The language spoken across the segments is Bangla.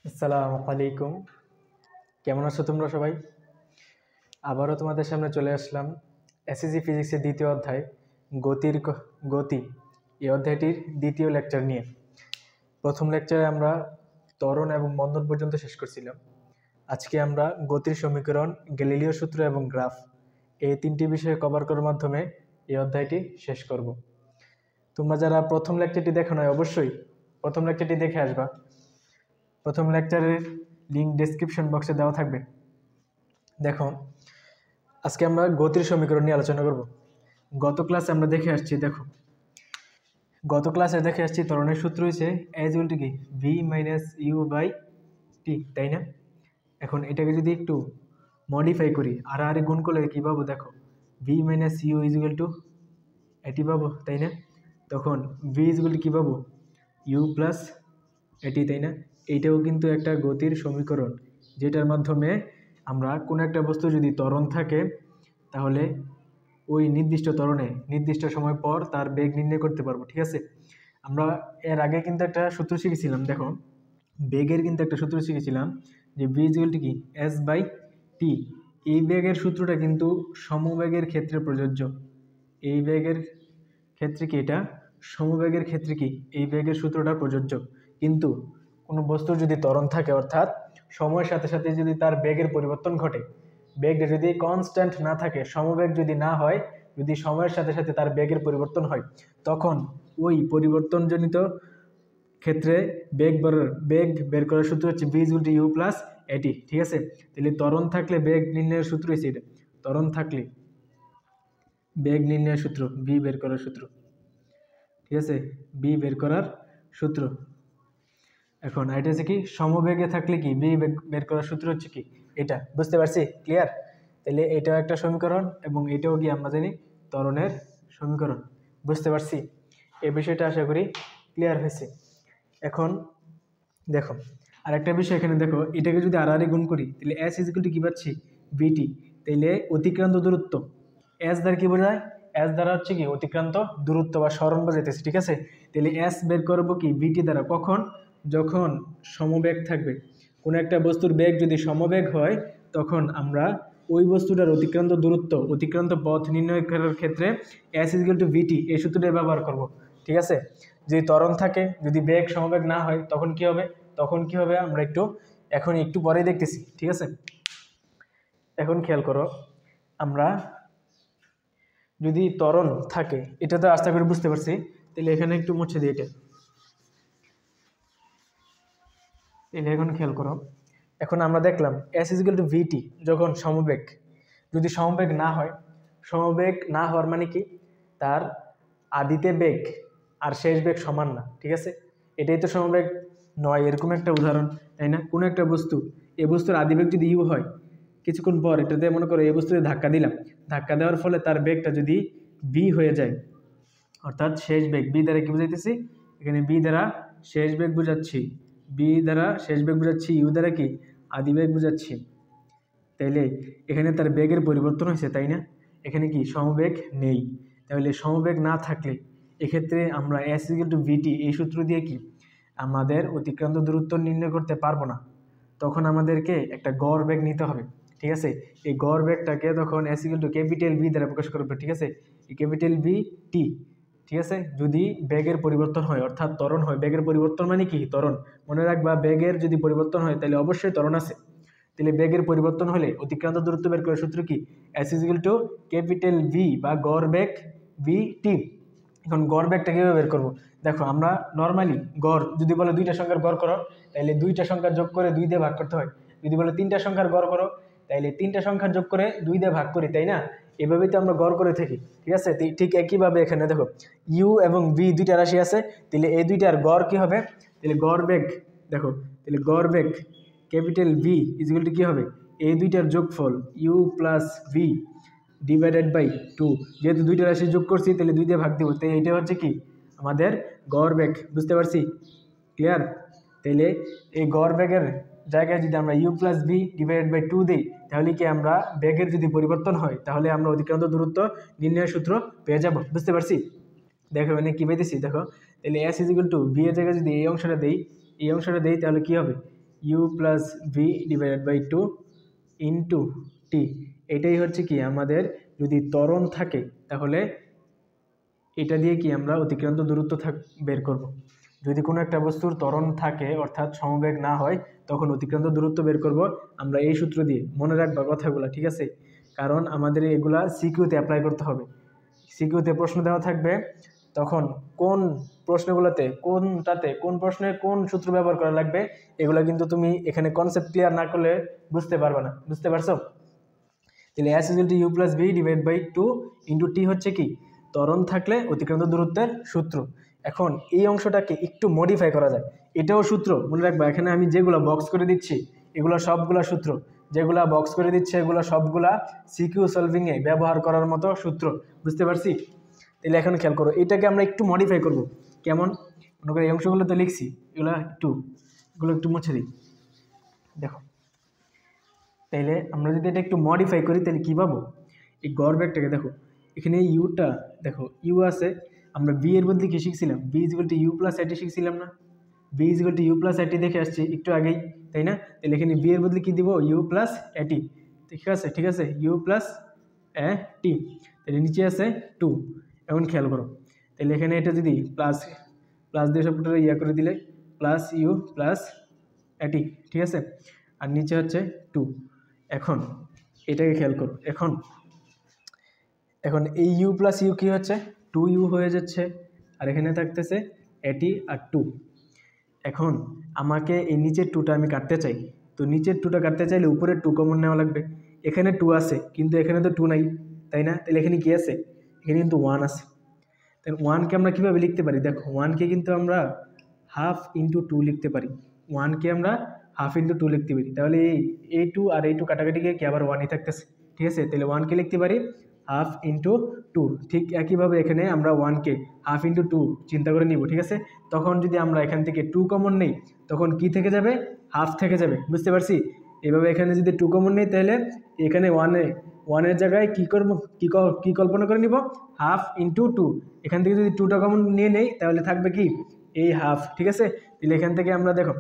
আসসালামু আলাইকুম। কেমন আছো তোমরা সবাই? আবারও তোমাদের সামনে চলে আসলাম এসএসসি ফিজিক্সের দ্বিতীয় অধ্যায় গতি এই অধ্যায়টির দ্বিতীয় লেকচার নিয়ে। প্রথম লেকচারে আমরা ত্বরণ এবং মন্দন পর্যন্ত শেষ করছিলাম। আজকে আমরা গতির সমীকরণ, গ্যালিলিও সূত্র এবং গ্রাফ এই তিনটি বিষয়ে কভার করার মাধ্যমে এই অধ্যায়টি শেষ করব। তোমরা যারা প্রথম লেকচারটি দেখো না, অবশ্যই প্রথম লেকচারটি দেখে আসবা। প্রথম লেকচারের লিঙ্ক ডেসক্রিপশন বক্সে দেওয়া থাকবে। দেখো, আজকে আমরা গতির সমীকরণ নিয়ে আলোচনা করব। গত ক্লাসে আমরা দেখে আসছি, ত্বরণের সূত্র হচ্ছে H = কি V - U/T, তাই না? এখন এটাকে যদি একটু মডিফাই করি, আর গুণ করলে কি পাবো? দেখো, V - U = এটি পাবো, তাই না? তখন V = কি পাবো? U + এটি, তাই না? এইটাও কিন্তু একটা গতির সমীকরণ, যেটার মাধ্যমে আমরা কোনো একটা বস্তু যদি ত্বরণ থাকে তাহলে ওই নির্দিষ্ট ত্বরণে নির্দিষ্ট সময় পর তার বেগ নির্ণয় করতে পারবো। ঠিক আছে, আমরা এর আগে কিন্তু একটা সূত্র শিখেছিলাম। দেখো, বেগের কিন্তু একটা সূত্র শিখেছিলাম যে V = কি S/T। এই বেগের সূত্রটা কিন্তু সমবেগের ক্ষেত্রে প্রযোজ্য। এই বেগের ক্ষেত্রে কি এটা সমবেগের ক্ষেত্রে কি এই বেগের সূত্রটা প্রযোজ্য। কিন্তু কোনো বস্তুর যদি ত্বরণ থাকে, অর্থাৎ সময়ের সাথে সাথে যদি তার বেগের পরিবর্তন ঘটে, বেগটা যদি কনস্ট্যান্ট না থাকে, সমবেগ যদি না হয়, যদি সময়ের সাথে সাথে তার বেগের পরিবর্তন হয়, তখন ওই পরিবর্তনজনিত ক্ষেত্রে বেগ বের করার সূত্র হচ্ছে V = U + AT। ঠিক আছে, তাহলে ত্বরণ থাকলে বেগ নির্ণয়ের সূত্র হচ্ছে এটা। ত্বরণ থাকলে বেগ নির্ণয়ের সূত্র V বের করার সূত্র। ঠিক আছে, B বের করার সূত্র। এখন এটা হচ্ছে কি সমবেগে থাকলে কি B বের করার সূত্র হচ্ছে কি এটা। বুঝতে পারছি? ক্লিয়ার? তাহলে এটাও একটা সমীকরণ এবং এটাও কি আমরা জানি ত্বরণের সমীকরণ। বুঝতে পারছি? এই বিষয়টা আশা করি ক্লিয়ার হয়েছে। এখন দেখো, আরেকটা বিষয় এখানে দেখো, এটাকে যদি আর গুণ করি তাহলে S = কি পাচ্ছি? VT। তাইলে অতিক্রান্ত দূরত্ব S দ্বারা কি বোঝায়? S দ্বারা হচ্ছে কি অতিক্রান্ত দূরত্ব বা সরণ বোঝাইতেছে। ঠিক আছে, তাহলে S বের করবো কি VT দ্বারা। কখন? যখন সমবেগ থাকবে। কোনো একটা বস্তুর বেগ যদি সমবেগ হয়, তখন আমরা ওই বস্তুটার অতিক্রান্ত পথ নির্ণয় করার ক্ষেত্রে S = VT এই সূত্রটা ব্যবহার করব। ঠিক আছে, যদি ত্বরণ থাকে, যদি বেগ সমবেগ না হয়, তখন কি হবে আমরা একটু পরেই দেখতেছি। ঠিক আছে, এখন খেয়াল করো, আমরা যদি ত্বরণ থাকে, এটা তো আশা করি বুঝতে পারছি। তাহলে এখানে একটু মুছে দিই এটা। তাহলে এখন খেয়াল করো, এখন আমরা দেখলাম S = VT যখন সমবেগ। যদি সমবেগ না হওয়ার মানে কি? তার আদিতে বেগ আর শেষ বেগ সমান না। ঠিক আছে, এটাই তো সমবেগ নয়। এরকম একটা উদাহরণ, তাই না? কোনো একটা বস্তু, এই বস্তুর আদিবেগ যদি U হয়, কিছুক্ষণ পর এটাতে মনে করো এই বস্তুতে ধাক্কা দিলাম, ধাক্কা দেওয়ার ফলে তার বেগটা যদি V হয়ে যায়, অর্থাৎ শেষ বেগ। B দ্বারা কি বুঝাইতেছি? এখানে B দ্বারা শেষ বেগ বুঝাচ্ছি, U দ্বারা কি আদিবেগ বুঝাচ্ছি। তাইলে এখানে তার বেগের পরিবর্তন হয়েছে, তাই না? এখানে কি সমবেগ নেই। তাহলে সমবেগ না থাকলে এক্ষেত্রে আমরা S = VT এই সূত্র দিয়ে কি আমাদের অতিক্রান্ত দূরত্ব নির্ণয় করতে পারবো না। তখন আমাদেরকে একটা গড় বেগ নিতে হবে। ঠিক আছে, এই গড় বেগটাকে তখন S = V দ্বারা প্রকাশ করবে। ঠিক আছে, এই VT। ঠিক আছে, যদি বেগের পরিবর্তন হয়, অর্থাৎ ত্বরণ হয়, বেগের পরিবর্তন মানে কি ত্বরণ। মনে রাখবা, বেগের যদি পরিবর্তন হয় তাহলে অবশ্যই ত্বরণ আছে। তাহলে বেগের পরিবর্তন হলে অতিক্রান্ত দূরত্ব বের করার সূত্র কি? S = V বা গড় বেগ VT। এখন গড় বেগটা কীভাবে বের করবো? দেখো, আমরা নর্মালি গড় যদি বলে দুইটা সংখ্যার গড় করো, তাহলে দুইটা সংখ্যা যোগ করে 2 দিয়ে ভাগ করতে হয়। যদি বলে তিনটা সংখ্যার গড় করো, তাইলে তিনটা সংখ্যা যোগ করে 2 দিয়ে ভাগ করি, তাই না? এভাবেই তো আমরা গড় করে থাকি। ঠিক আছে, ঠিক একইভাবে এখানে দেখো U এবং V দুইটা রাশি আছে, তাহলে এই দুইটার গড় কি হবে? তাহলে গড় বেগ, দেখো, তাহলে গড় বেগ V = কি হবে? এই দুইটার যোগফল U + V / 2। যেহেতু দুইটা রাশি যোগ করছি, তাহলে 2 দিয়ে ভাগ দিব, তাই এটা হচ্ছে কি আমাদের গড় বেগ। বুঝতে পারছি? ক্লিয়ার? তাহলে এই গড় বেগের জায়গায় যদি আমরা U + V / 2 দিই, তাহলে কি আমরা বেগের যদি পরিবর্তন হয়, তাহলে আমরা অতিক্রান্ত দূরত্ব নির্ণয়ের সূত্র পেয়ে যাব। বুঝতে পারছি? দেখো মানে কি পেয়েছি, দেখো, তাহলে S = V এর জায়গায় যদি এই অংশটা দেই, তাহলে কি হবে? U plus v divided by 2 into t. এটাই হচ্ছে কি আমাদের যদি ত্বরণ থাকে তাহলে এটা দিয়ে কি আমরা অতিক্রান্ত দূরত্ব বের করব। যদি কোনো একটা বস্তুর ত্বরণ থাকে অর্থাৎ সমবেগ না হয় তখন অতিক্রান্ত দূরত্ব বের করব আমরা এই সূত্র দিয়ে। মনে রাখবা কথাগুলো, ঠিক আছে? কারণ আমাদের এগুলা সিকিউতে অ্যাপ্লাই করতে হবে। সিকিউতে প্রশ্ন দেওয়া থাকবে, তখন কোন প্রশ্নগুলোতে কোন প্রশ্নে কোন সূত্র ব্যবহার করা লাগবে এগুলো কিন্তু তুমি এখানে কনসেপ্ট ক্লিয়ার না করলে বুঝতে পারবে না। বুঝতে পারছো? তাহলে S equal to u plus v divide by 2 into t হচ্ছে কি ত্বরণ থাকলে অতিক্রান্ত দূরত্বের সূত্র। এখন এই অংশটাকে একটু মডিফাই করা যায়, এটাও সূত্র। মনে রাখবা এখানে আমি যেগুলো বক্স করে দিচ্ছি এগুলো সবগুলা সূত্র, যেগুলা বক্স করে দিচ্ছে এগুলো সবগুলা সিকিউ সলভিংয়ে ব্যবহার করার মতো সূত্র। বুঝতে পারছি? তাহলে এখন খেয়াল করো, এটাকে আমরা একটু মডিফাই করব। কেমন? মনে করো এই অংশগুলো তো লিখছি, এগুলো একটু মুছে দিই। দেখো, তাইলে আমরা যদি এটা একটু মডিফাই করি তাহলে কী পাবো? এই গড় ব্যাগটাকে দেখো, এখানে ইউটা দেখো, ইউ আছে, আমরা বি এর বদলে কি শিখছিলাম? V is equal to u plus a t শিখছিলাম না? V is equal to u plus a t দেখে আসছি একটু আগেই, তাই না? তাহলে এখানে বি এর বদলে কী দিব? ইউ প্লাস এটি। ঠিক আছে, ঠিক আছে, ইউ প্লাস টি। তাহলে নিচে আছে 2। এখন খেয়াল করো, তাহলে এখানে এটা যদি প্লাস দিয়ে সবটা ইয়া করে দিলে প্লাস ইউ প্লাস এটি, ঠিক আছে, আর নিচে হচ্ছে 2। এখন এটাকে খেয়াল করো, এখন এই ইউ প্লাস ইউ কী হচ্ছে? 2u হয়ে যাচ্ছে, আর এখানে থাকতেছে এটি আর 2। এখন আমাকে এই নিচের 2টা আমি কাটতে চাই, তো নিচের 2টা কাটতে চাইলে উপরের 2 কমন নেওয়া লাগবে। এখানে 2 আছে কিন্তু এখানে তো 2 নাই, তাই না? তাহলে এখানে কী আছে? এখানে কিন্তু 1 আছে। তাহলে 1কে আমরা কীভাবে লিখতে পারি? দেখো, 1কে কিন্তু আমরা হাফ ইন্টু 2 লিখতে পারি। 1কে আমরা হাফ ইন্টু 2 লিখতে পারি। তাহলে এই 2 আর এই 2 কাটাকাটি গিয়ে কি আবার 1ই থাকতেছে, ঠিক আছে? তাহলে 1কে লিখতে পারি হাফ ইন্টু 2। ঠিক একইভাবে এখানে আমরা 1কে হাফ ইন্টু 2 চিন্তা করে নিব, ঠিক আছে? তখন যদি আমরা এখান থেকে 2 কমন নেই তখন কি থেকে যাবে? হাফ থেকে যাবে। বুঝতে পারছি? এভাবে এখানে যদি 2 কমন নেই তাহলে এখানে 1-এর জায়গায় কী করবো, কী কল্পনা করে নিব? Half into 2। এখান থেকে যদি 2টা কমন নিয়ে নেই তাহলে থাকবে কি এই হাফ, ঠিক আছে? তাহলে এখান থেকে আমরা দেখো,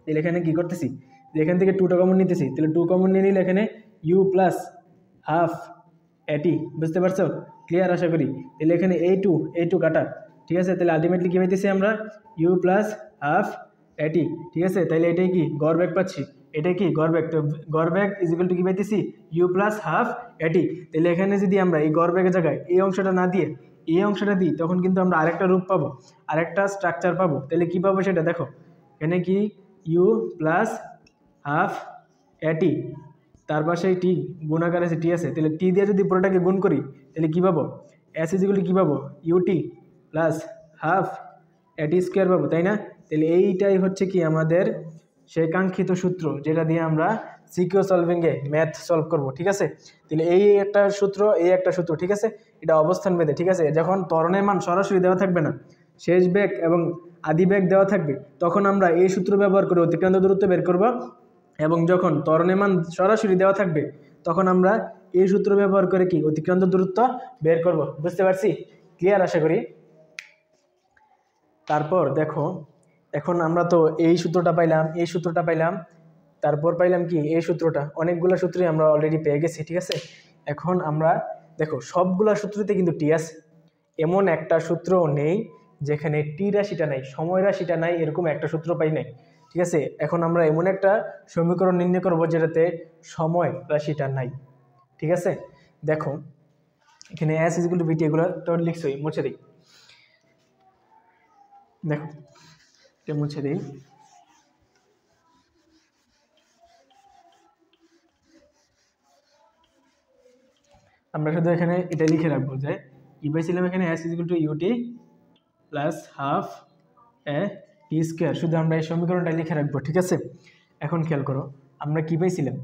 তাহলে এখানে কী করতেছি, যে এখান থেকে 2টা কমন নিতেছি, তাহলে 2 কমন নিয়ে নিলে এখানে ইউ প্লাস হাফ এটি। বুঝতে পারছো? ক্লিয়ার আশা করি। তাহলে এখানে এই টু কাটা, ঠিক আছে? তাহলে আলটিমেটলি কী পাইতেছি আমরা? ইউ প্লাস হাফ এটি, ঠিক আছে? তাহলে এটাই কি গড় বেগ পাচ্ছি, এটাই কি গড় বেগ। তো গড় বেগ ইজ ইকুয়াল টু কী পাইতেছি? ইউ প্লাস হাফ এটি। তাহলে এখানে যদি আমরা এই গড় বেগের জায়গায় এই অংশটা না দিয়ে এই অংশটা দিই তখন কিন্তু আমরা আরেকটা রূপ পাবো, আরেকটা স্ট্রাকচার পাবো। তাহলে কী পাবো সেটা দেখো, এখানে কি ইউ প্লাস হাফ এটি, তার পাশে টি গুণাকার আছে, টি আছে। তাহলে টি দিয়ে যদি পুরোটাকে গুণ করি তাহলে কী পাবো? এস ইজিগুলি কী পাবো? UT plus half a t square পাবো, তাই না? তাহলে এইটাই হচ্ছে কি আমাদের সেই কাঙ্ক্ষিত সূত্র যেটা দিয়ে আমরা সিকিউ সলভিংয়ে ম্যাথ সলভ করব, ঠিক আছে? তাহলে এই একটা সূত্র, ঠিক আছে? এটা অবস্থান ভেদে, ঠিক আছে? যখন ত্বরণের মান সরাসরি দেওয়া থাকবে না, শেষ বেগ এবং আদি বেগ দেওয়া থাকবে, তখন আমরা এই সূত্র ব্যবহার করে অতিক্রান্ত দূরত্ব বের করব। এবং যখন ত্বরণের মান সরাসরি দেওয়া থাকবে তখন আমরা এই সূত্র ব্যবহার করে কি অতিক্রান্ত দূরত্ব বের করব। বুঝতে পারছি? ক্লিয়ার আশা করি। তারপর দেখো, এখন আমরা তো এই সূত্রটা পাইলাম, তারপর পাইলাম কি এই সূত্রটা। অনেকগুলো সূত্রই আমরা অলরেডি পেয়ে গেছি, ঠিক আছে? এখন আমরা দেখো সবগুলা সূত্রতে কিন্তু টি আছে, এমন একটা সূত্রও নেই যেখানে টি রাশিটা নাই, সময় রাশিটা নাই, এরকম একটা সূত্র পাই নাই, ঠিক আছে? এখন আমরা এমন একটা সমীকরণ নির্ণয় করব যেটাতে সময় রাশিটা নাই, ঠিক আছে? দেখো এখানে এস ইজিক্যাল টু ভিটি, এগুলো তো লিখছই, মুছে দিই। দেখো এটা মুছে দিই। আমরা শুধু এখানে এটা লিখে রাখবো যে কি পাইছিলাম এখানে s is equal to u t plus half a t square. শুধু আমরা এই সমীকরণটা লিখে রাখবো, ঠিক আছে? এখন খেয়াল করো, আমরা কি পাইছিলাম?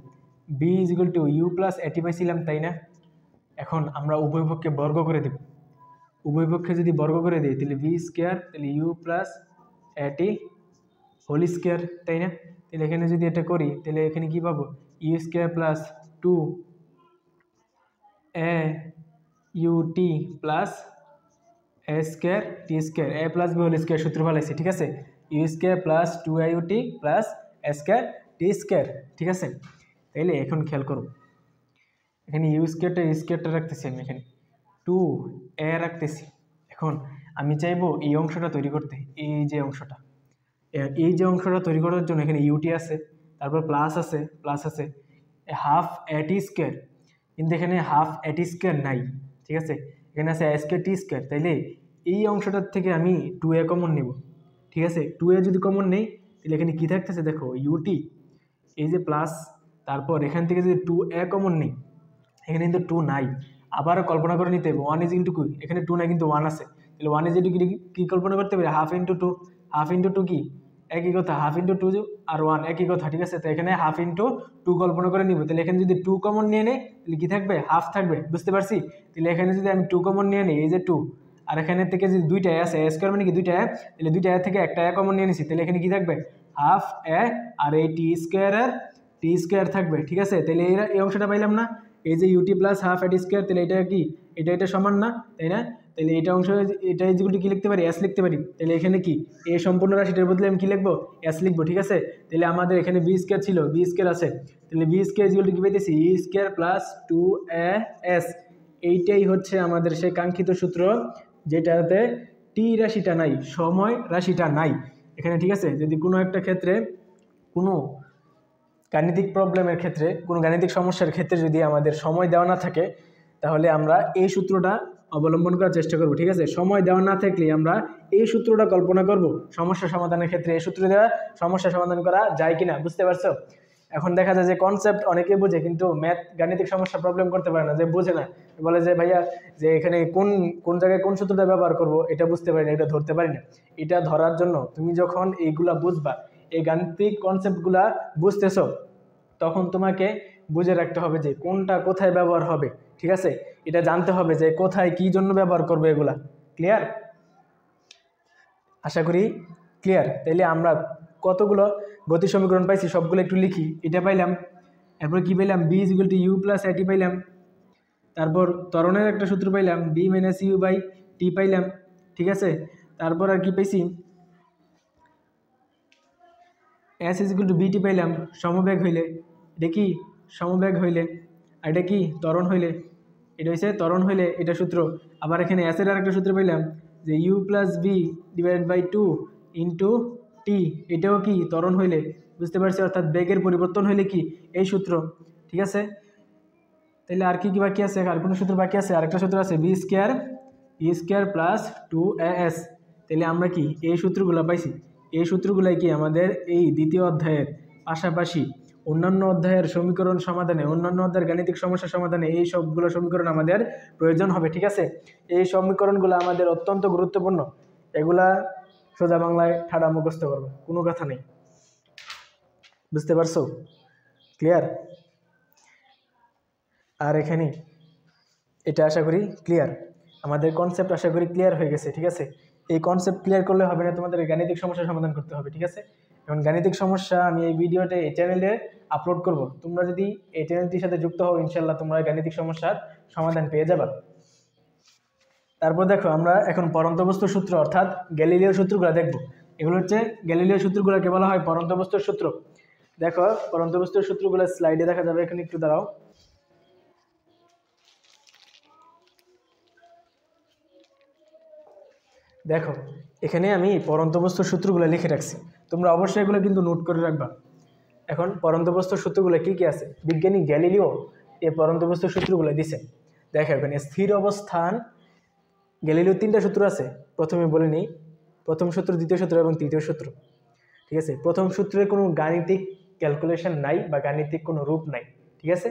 V is equal to u plus a t পাইছিলাম, তাই না? এখন আমরা উভয় পক্ষে বর্গ করে দেব। উভয় পক্ষে যদি বর্গ করে দিই তাহলে বি স্কোয়ার, তাহলে ইউ প্লাস এটি হোল স্কোয়ার, তাই না? তাহলে এখানে যদি এটা করি তাহলে এখানে কি পাবো? U square plus 2 a u t plus a square t square, a plus b whole square সূত্র ফেলাইছি, ঠিক আছে? U square plus 2 a u t plus a square t square, ঠিক আছে। তাইলে এখন খেয়াল করো, এখানে ইউ স্কোয়ারটা রাখতেছি আমি, এখানে 2a রাখতেছি। এখন আমি চাইবো এই অংশটা তৈরি করতে, এই যে অংশটা তৈরি করার জন্য এখানে ইউটি আছে, তারপর প্লাস আছে হাফ এ টি স্কোয়ার, কিন্তু এখানে হাফ এ টি স্কোয়ার নাই, ঠিক আছে। এখানে আছে এ স্কোয়ার টি স্কোয়ার, তাইলে এই অংশটার থেকে আমি 2a কমন নেব, ঠিক আছে। 2a যদি কমন নেই তাহলে এখানে কী থাকতেছে দেখো, ইউটি, এই যে প্লাস, তারপর এখান থেকে যদি 2a কমন নেই, এখানে কিন্তু 2 নাই, আবার কল্পনা করে নিতে হবে 1 ইজ ইন্টু টু, এখানে 2 নাই কিন্তু 1 আছে, তাহলে 1 ইজ ইন্টু কি কল্পনা করতে পারি, হাফ ইন্টু টু কি একই কথা, হাফ ইন্টু টু আর 1 একই কথা, ঠিক আছে। তো এখানে হাফ ইন্টু টু কল্পনা করে নিব, তাহলে এখানে যদি 2 কমন নিয়ে নেই তাহলে কি থাকবে, হাফ থাকবে, বুঝতে পারছি। তাহলে এখানে যদি আমি 2 কমন নিয়ে নিই, এই যে 2, আর এখানে থেকে যদি দুইটা আছে এ স্কোয়ার মানে কি দুইটা, তাহলে দুইটা থেকে একটা কমন নিয়ে নিছি, তাহলে এখানে কি থাকবে, হাফ এ, আর এই টি স্কোয়ার থাকবে, ঠিক আছে। তাহলে এই অংশটা পাইলাম না, এই যে UT plus half a t square, তাহলে এটা কি, এটা সমান না, তাই না। তাহলে এটা অংশ, এটা ইজিকুল কি লিখতে পারি, এস লিখতে পারি। তাহলে এখানে কি এই সম্পূর্ণ রাশিটার বদলে আমি কি লিখবো, এস লিখবো, ঠিক আছে। তাহলে আমাদের এখানে বি স্কোয়ার ছিল, বি স্কোয়ার আছে, তাহলে বি স্কোয়ার ইজিকুল কি পাইতেছি, ই স্কোয়ার প্লাস 2as, এইটাই হচ্ছে আমাদের সেই কাঙ্ক্ষিত সূত্র, যেটাতে টি রাশিটা নাই, সময় রাশিটা নাই এখানে, ঠিক আছে। যদি কোনো একটা ক্ষেত্রে, কোনো গাণিতিক প্রবলেমের ক্ষেত্রে, কোনো গাণিতিক সমস্যার ক্ষেত্রে যদি আমাদের সময় দেওয়া না থাকে, তাহলে আমরা এই সূত্রটা অবলম্বন করার চেষ্টা করব, ঠিক আছে। সময় দেওয়া না থাকলে আমরা এই সূত্রটা কল্পনা করব সমস্যা সমাধানের ক্ষেত্রে, এই সূত্র দেওয়া সমস্যা সমাধান করা যায় কিনা, বুঝতে পারছো। এখন দেখা যায় যে কনসেপ্ট অনেকে বোঝে, কিন্তু ম্যাথ গাণিতিক সমস্যা প্রবলেম করতে পারে না, যে বোঝে না, বলে যে ভাইয়া যে এখানে কোন জায়গায় কোন সূত্রটা ব্যবহার করব এটা বুঝতে পারি না, এটা ধরতে পারি না। এটা ধরার জন্য তুমি যখন এইগুলা বুঝবা, এই গাণিতিক কনসেপ্টগুলা বুঝতেছো, তখন তোমাকে বুঝে রাখতে হবে যে কোনটা কোথায় ব্যবহার হবে, ঠিক আছে। এটা জানতে হবে যে কোথায় কি জন্য ব্যবহার করবে, এগুলা ক্লিয়ার, আশা করি ক্লিয়ার। তাইলে আমরা কতগুলো গতি সমীকরণ পাইছি সবগুলো একটু লিখি। এটা পাইলাম, এরপর কি পাইলাম, v is equal to u plus a t পাইলাম, তারপর ত্বরণের একটা সূত্র পাইলাম, v minus u by t পাইলাম, ঠিক আছে। তারপর আর কি পাইছি, এস ইজ ইকুয়াল টু বিটি পাইলাম, সমবেগ হইলে, এটা কি সমবেগ হইলে, আর এটা কি ত্বরণ হইলে, এটা হচ্ছে ত্বরণ হইলে, এটা সূত্র। আবার এখানে এসের আর একটা সূত্র পাইলাম যে u plus v divided by 2 into t, এটাও কি ত্বরণ হইলে, বুঝতে পারছি, অর্থাৎ বেগের পরিবর্তন হইলে কি এই সূত্র, ঠিক আছে। তাহলে আর কি কি বাকি আছে, আর কোনো সূত্র বাকি আছে, আরেকটা সূত্র আছে বি স্কোয়ার প্লাস 2as। তাহলে আমরা কি এই সূত্রগুলো পাইছি, এই সূত্রগুলাই কি আমাদের এই দ্বিতীয় অধ্যায়ের পাশাপাশি অন্যান্য অধ্যায়ের সমীকরণ সমাধানে, অন্যান্য অধ্যায়ের গাণিতিক সমস্যা সমাধানে এই সবগুলো সমীকরণ আমাদের প্রয়োজন হবে, ঠিক আছে। এই সমীকরণগুলো আমাদের অত্যন্ত গুরুত্বপূর্ণ, এগুলা সোজা বাংলায় ঠাড়া মুখস্থ করবে, কোনো কথা নেই, বুঝতে পারছো, ক্লিয়ার। আর এখানে এটা আশা করি ক্লিয়ার, আমাদের কনসেপ্ট আশা করি ক্লিয়ার হয়ে গেছে, ঠিক আছে। এই কনসেপ্ট ক্লিয়ার করলে হবে না, তোমাদের গাণিতিক সমস্যা সমাধান করতে হবে, ঠিক আছে। এখন গাণিতিক সমস্যা আমি এই ভিডিওতে এই চ্যানেলে আপলোড করব, তোমরা যদি এই চ্যানেলটির সাথে যুক্ত হও, ইনশাল্লাহ তোমরা গাণিতিক সমস্যার সমাধান পেয়ে যাবা। তারপর দেখো, আমরা এখন পরন্ত বস্তুর সূত্র অর্থাৎ গ্যালিলিও সূত্রগুলো দেখব। এগুলো হচ্ছে গ্যালিলিও সূত্রগুলোকে বলা হয় পরন্ত বস্তুর সূত্র। দেখো পরন্ত বস্তুর সূত্রগুলো স্লাইডে দেখা যাবে, এখানে একটু দাঁড়াও। দেখো এখানে আমি পরন্ত বস্তুর সূত্রগুলো লিখে রাখছি, তোমরা অবশ্যই এগুলো কিন্তু নোট করে রাখবা। এখন পরন্ত বস্তুর সূত্রগুলো কী কী আছে, বিজ্ঞানী গ্যালিলিও এই পরন্ত বস্তুর সূত্রগুলো দিছে। দেখো এখানে স্থির অবস্থান, গ্যালিলিওর 3টা সূত্র আছে, প্রথমে বলে নিই, প্রথম সূত্র, দ্বিতীয় সূত্র এবং তৃতীয় সূত্র, ঠিক আছে। প্রথম সূত্রের কোনো গাণিতিক ক্যালকুলেশন নাই বা গাণিতিক কোনো রূপ নাই, ঠিক আছে।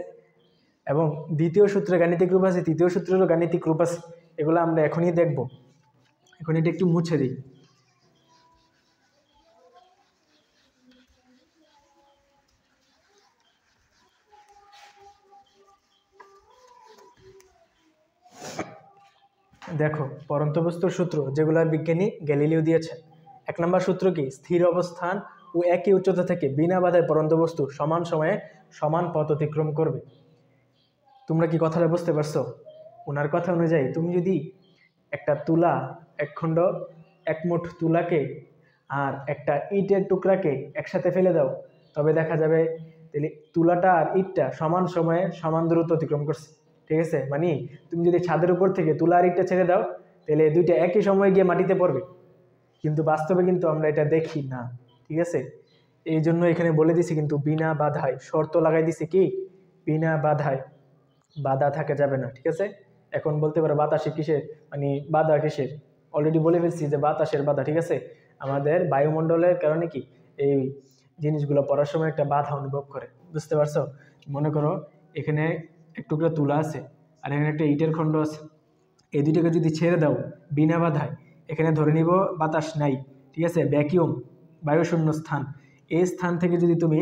এবং দ্বিতীয় সূত্রে গাণিতিক রূপ আছে, তৃতীয় সূত্রেরও গাণিতিক রূপ আছে, এগুলো আমরা এখনই দেখব। এখন এটা একটু মুছে দিই। দেখো পরন্ত বস্তুর সূত্র যেগুলো বিজ্ঞানী গ্যালিলিও দিয়েছে, 1 নম্বর সূত্র কি, স্থির অবস্থান ও একই উচ্চতা থেকে বিনা বাধায় পরন্ত বস্তু সমান সময়ে সমান পথ অতিক্রম করবে। তোমরা কি কথাটা বুঝতে পারছো? ওনার কথা অনুযায়ী তুমি যদি একটা তুলা, এক মুঠ তুলাকে আর একটা ইটের টুকরাকে একসাথে ফেলে দাও, তবে দেখা যাবে তাহলে তুলাটা আর ইটটা সমান সময়ে সমান দূরত্ব অতিক্রম করছে। ঠিক আছে, মানে তুমি যদি ছাদের উপর থেকে তুলা আর ইটটা ছেড়ে দাও তাহলে দুইটা একই সময়ে গিয়ে মাটিতে পড়বে, কিন্তু বাস্তবে কিন্তু আমরা এটা দেখি না। ঠিক আছে, এই জন্য এখানে বলে দিছি কিন্তু বিনা বাধায়, শর্ত লাগাই দিছি কি বিনা বাধায়, বাধা থাকা যাবে না। ঠিক আছে, এখন বলতে পারো বাতাসে কিসের, মানে বাধা কিসের, অলরেডি বলে ফেলছি যে বাতাসের বাধা। ঠিক আছে, আমাদের বায়ুমণ্ডলের কারণে কি এই জিনিসগুলো পড়ার সময় একটা বাধা অনুভব করে, বুঝতে পারছো? মনে করো এখানে এক টুকরা তুলা আছে আর এখানে একটা ইটের খণ্ড আছে, এই দুইটাকে যদি ছেড়ে দাও বিনা বাধায়, এখানে ধরে নিব বাতাস নাই, ঠিক আছে, ভ্যাকিউম, বায়ুশূন্য স্থান, এই স্থান থেকে যদি তুমি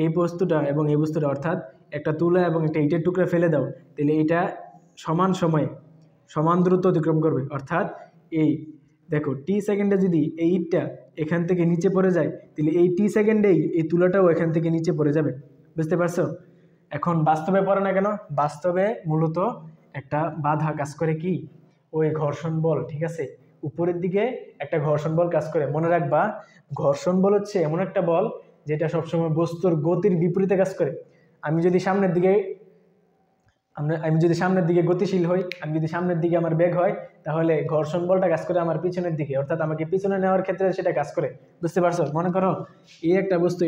এই বস্তুটা এবং এই বস্তুটা অর্থাৎ একটা তুলা এবং একটা ইটের টুকরা ফেলে দাও, তাহলে এটা সমান সময়ে সমান দূরত্ব অতিক্রম করবে। অর্থাৎ এই দেখো টি সেকেন্ডে যদি এই ইটটা এখান থেকে নিচে পড়ে যায়, তাহলে এই টি সেকেন্ডেই এই তুলাটাও এখান থেকে নিচে পড়ে যাবে, বুঝতে পারছো? এখন বাস্তবে পড়ে না কেন? বাস্তবে মূলত একটা বাধা কাজ করে কি ওই ঘর্ষণ বল। ঠিক আছে, উপরের দিকে একটা ঘর্ষণ বল কাজ করে, মনে রাখবা ঘর্ষণ বল হচ্ছে এমন একটা বল যেটা সবসময় বস্তুর গতির বিপরীতে কাজ করে। আমি যদি সামনের দিকে গতিশীল হই, আমি যদি সামনের দিকে আমার বেগ হয়, তাহলে ঘর্ষণ বলটা কাজ করে আমার পিছনের দিকে, অর্থাৎ আমাকে পিছনে নেওয়ার ক্ষেত্রে সেটা কাজ করে, বুঝতে পারছো? মনে করো এই একটা বস্তু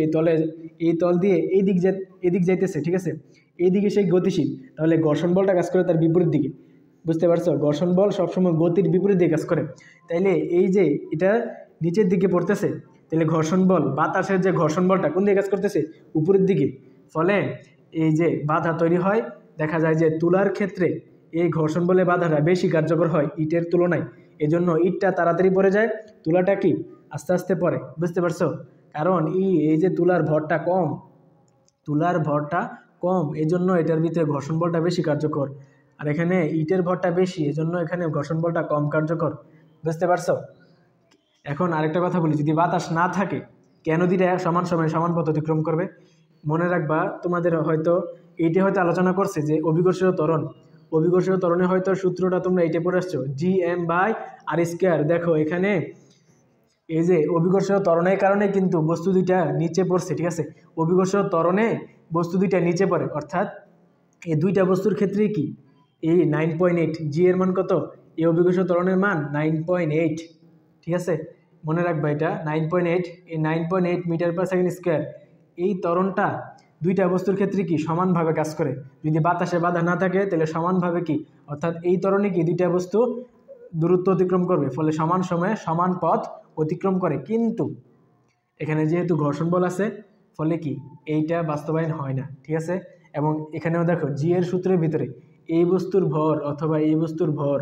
এই তল দিয়ে এদিক যাইতেছে, ঠিক আছে, এই দিকে সেই গতিশীল, তাহলে ঘর্ষণ বলটা কাজ করে তার বিপরীত দিকে, বুঝতে পারছো? ঘর্ষণ বল সবসময় গতির বিপরীত দিকে কাজ করে। তাইলে এই যে এটা নিচের দিকে পড়তেছে, তাহলে ঘর্ষণ বল, বাতাসের যে ঘর্ষণ বলটা কোন দিকে কাজ করতেছে? উপরের দিকে। ফলে এই যে বাধা তৈরি হয়, দেখা যায় যে তুলার ক্ষেত্রে এই ঘর্ষণ বলে বাধাটা বেশি কার্যকর হয় ইটের তুলনায়, এজন্য ইটটা তাড়াতাড়ি পড়ে যায়, তুলাটা কি আস্তে আস্তে পড়ে, বুঝতে পারছো? কারণ এই যে তুলার ভরটা কম, এজন্য এটার ভিতরে ঘর্ষণ বলটা বেশি কার্যকর, আর এখানে ইটের ভরটা বেশি, এজন্য এখানে ঘর্ষণ বলটা কম কার্যকর, বুঝতে পারছো? এখন আরেকটা কথা বলি, যদি বাতাস না থাকে কেন দুইটা সমান সময়ে সমান পথ অতিক্রম করবে? মনে রাখবা তোমাদের হয়তো আলোচনা করছে যে অভিকর্ষীয় ত্বরণে হয়তো সূত্রটা তোমরা এইটা পড়ে আসছো, Gm/r²। দেখো এখানে এই যে অভিকর্ষীয় ত্বরণের কারণে কিন্তু বস্তু দুইটা নিচে পড়ছে, ঠিক আছে, অভিকর্ষীয় ত্বরণে বস্তু দুইটা নিচে পড়ে, অর্থাৎ এই দুইটা বস্তুর ক্ষেত্রে কি এই 9.8 জি এর মান কত? এই অভিকর্ষীয় ত্বরণের মান 9.8, ঠিক আছে, মনে রাখবা এটা 9.8, এই 9.8 মিটার/সেকেন্ড স্কোয়ার। এই ত্বরণটা দুইটা বস্তুর ক্ষেত্রে কি সমানভাবে কাজ করে, যদি বাতাসে বাধা না থাকে তাহলে সমানভাবে কি, অর্থাৎ এই ত্বরণে কি দুইটা বস্তু দূরত্ব অতিক্রম করবে, ফলে সমান সময়ে সমান পথ অতিক্রম করে। কিন্তু এখানে যেহেতু ঘর্ষণ বল আছে, ফলে কি এইটা বাস্তবায়ন হয় না, ঠিক আছে। এবং এখানেও দেখো জি এর সূত্রের ভিতরে এই বস্তুর ভর অথবা এই বস্তুর ভর,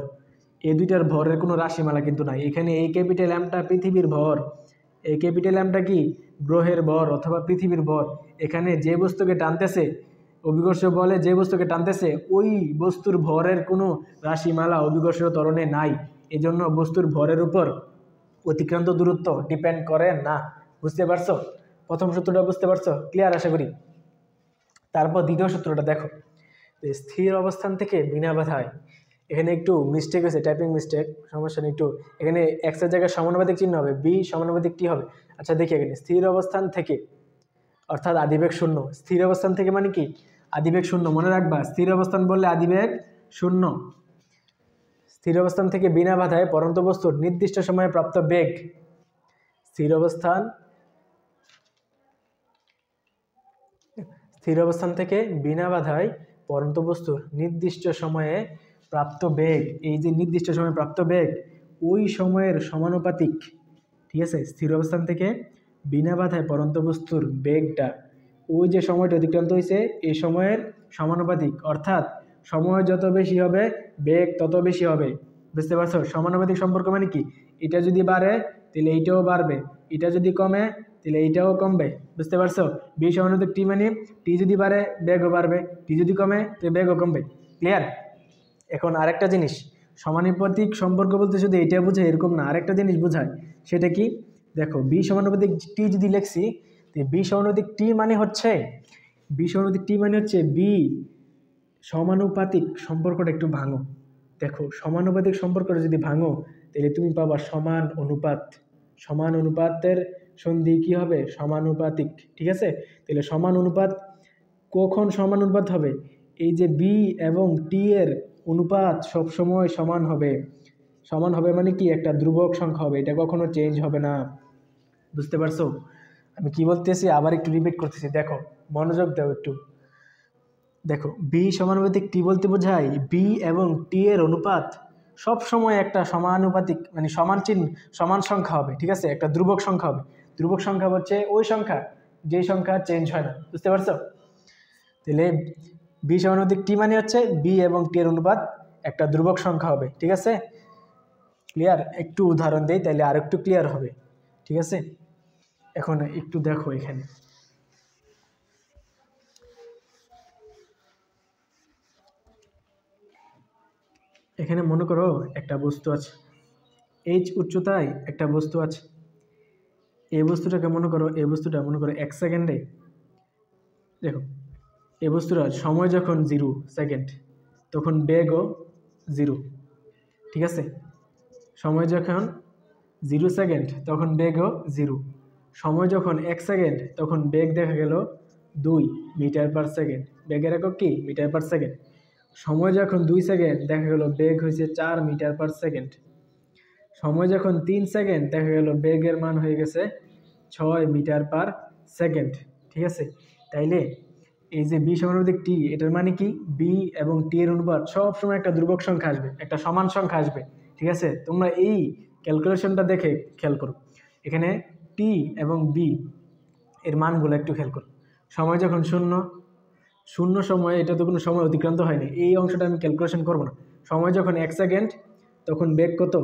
এই দুইটার ভরের কোনো রাশিমালা কিন্তু নাই। এখানে এই ক্যাপিটাল এমটা পৃথিবীর ভর, এই ক্যাপিটাল এমটা কি গ্রহের ভর অথবা পৃথিবীর ভর। এখানে যে বস্তুকে টানতেছে, অভিকর্ষীয় বলে যে বস্তুকে টানতেছে, ওই বস্তুর ভরের কোনো রাশিমালা অভিকর্ষীয় ত্বরণে নাই, এজন্য বস্তুর ভরের উপর অতিক্রান্ত দূরত্ব ডিপেন্ড করে না, বুঝতে পারছো? প্রথম সূত্রটা বুঝতে পারছো? ক্লিয়ার আশা করি। তারপর দ্বিতীয় সূত্রটা দেখো, স্থির অবস্থান থেকে বিনা বাধায়, এখানে একটু মিস্টেক হয়েছে, টাইপিং মিস্টেক, সমস্যা নেই। একটু এখানে এক্স এর জায়গায় সমানুপাতিক চিহ্ন হবে, বি সমানুপাতিক টি হবে। আচ্ছা দেখি এখানে স্থির অবস্থান থেকে অর্থাৎ আদিবেগ শূন্য, স্থির অবস্থান থেকে মানে কি আদিবেগ শূন্য, মনে রাখবা স্থির অবস্থান বললে আদিবেগ শূন্য। স্থির অবস্থান থেকে বিনা বাধায় পরন্ত বস্তুর নির্দিষ্ট সময়ে প্রাপ্ত বেগ, স্থির অবস্থান থেকে বিনা বাধায় পরন্ত বস্তুর নির্দিষ্ট সময়ে প্রাপ্ত বেগ, এই যে নির্দিষ্ট সময়ে প্রাপ্ত বেগ ওই সময়ের সমানুপাতিক, ঠিক আছে। স্থির অবস্থান থেকে বিনা বাধায় পরন্ত বস্তুর বেগটা ওই যে সময়টা অতিক্রান্ত হয়েছে এই সময়ের সমানুপাতিক, অর্থাৎ সময় যত বেশি হবে বেগ তত বেশি হবে, বুঝতে পারছো? সমানুপাতিক সম্পর্ক মানে কি, এটা যদি বাড়ে তাহলে এইটাও বাড়বে, এটা যদি কমে তাহলে এইটাও কমবে, বুঝতে পারছো? বি সমানুপাতিক টি মানে টি যদি বাড়ে বেগও বাড়বে, টি যদি কমে তো বেগও কমবে, ক্লিয়ার? এখন আরেকটা জিনিস, সমানুপাতিক সম্পর্ক বলতে শুধু এটা বোঝায় এরকম না, আরেকটা জিনিস বোঝায়, সেটা কি দেখো, বি সমানুপাতিক টি যদি লিখছি, তো বি সমানুপাতিক টি মানে হচ্ছে বি সমানুপাতিক সম্পর্কটা একটু ভাঙো। দেখো সমানুপাতিক সম্পর্কটা যদি ভাঙো তাহলে তুমি পাবা সমান অনুপাতের সন্ধি কি হবে সমানুপাতিক, ঠিক আছে। তাহলে সমানুপাত কখন সমানুপাত হবে, এই যে বি এবং টি এর অনুপাত সবসময় সমান হবে। সমান হবে মানে কি একটা ধ্রুবক সংখ্যা হবে, এটা কখনো চেঞ্জ হবে না। বুঝতে পারছো আমি কি বলতেছি? আবার একটু রিপিট করতেছি, দেখো মনোযোগ দাও একটু। দেখো বি সমানুপাতিক টি বলতে বোঝায় বি এবং টি এর অনুপাত সব সময় একটা সমানুপাতিক মানে সমান সংখ্যা হবে, ঠিক আছে, একটা ধ্রুবক সংখ্যা হবে। ধ্রুবক সংখ্যা হচ্ছে ওই সংখ্যা যে সংখ্যা চেঞ্জ হয় না। বুঝতে পারছো? তাহলে বি সমানুপাতিক টি মানে হচ্ছে বি এবং টি এর অনুপাত একটা ধ্রুবক সংখ্যা হবে, ঠিক আছে। ক্লিয়ার? একটু উদাহরণ দেই তাহলে আর একটু ক্লিয়ার হবে, ঠিক আছে। এখন একটু দেখো এখানে, এখানে মনে করো একটা বস্তু আছে, এইচ উচ্চতায় একটা বস্তু আছে। এই বস্তুটাকে মনে করো, এই বস্তুটা মনে করো 1 সেকেন্ডে, দেখো এই বস্তুটা সময় যখন 0 সেকেন্ড তখন বেগও 0, ঠিক আছে। সময় যখন 0 সেকেন্ড তখন বেগও 0। সময় যখন 1 সেকেন্ড তখন বেগ দেখা গেল 2 মিটার পার সেকেন্ড। বেগের একক কি? Metre per second. সময় যখন 2 সেকেন্ড দেখা গেল বেগ হয়েছে 4 মিটার পার সেকেন্ড। সময় যখন 3 সেকেন্ড দেখা গেল বেগের মান হয়ে গেছে 6 মিটার পার সেকেন্ড, ঠিক আছে। তাইলে এই যে বি সমানুপাতিক টি, এটার মানে কি বি এবং টি এর অনুপাত সবসময় একটা ধ্রুবক সংখ্যা আসবে, একটা সমান সংখ্যা আসবে, ঠিক আছে। তোমরা এই ক্যালকুলেশনটা দেখে খেয়াল করো, এখানে টি এবং বি এর মানগুলো একটু খেয়াল করো। সময় যখন শূন্য সময়ে, এটা তো কোনো সময় অতিক্রান্ত হয়নি, এই অংশটা আমি ক্যালকুলেশন করবো না। সময় যখন 1 সেকেন্ড তখন বেগ কত?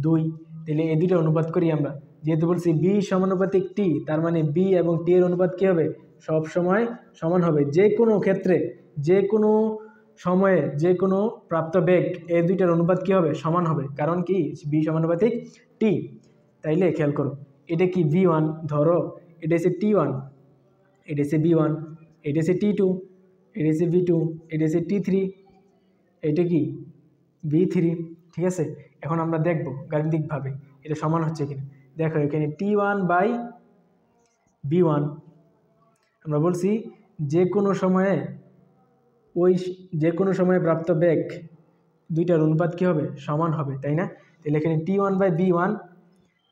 2। তাহলে এই দুটো অনুপাত করি আমরা, যেহেতু বলছি বি সমানুপাতিক টি, তার মানে বি এবং টি এর অনুপাত কী হবে? সব সময় সমান হবে, যে কোনো ক্ষেত্রে, যে কোনো সময়ে, যে কোনো প্রাপ্ত বেগ, এই দুইটার অনুপাত কী হবে? সমান হবে। কারণ কি? বি সমানুপাতিক টি। তাইলে খেয়াল করো, এটা কি V1, ধরো এটা হচ্ছে T1, এটা হচ্ছে B1, এটা হচ্ছে T2, এটা হচ্ছে V2, এটা হচ্ছে T3, এটা কি V3, ঠিক আছে। এখন আমরা দেখব গাণিতিকভাবে এটা সমান হচ্ছে কিনা। দেখো এখানে T1/B1, আমরা বলছি যে কোনো সময়ে যে কোনো সময়ে প্রাপ্ত বেগ দুইটার অনুপাত কী হবে? সমান হবে, তাই না? তাহলে এখানে T1/B1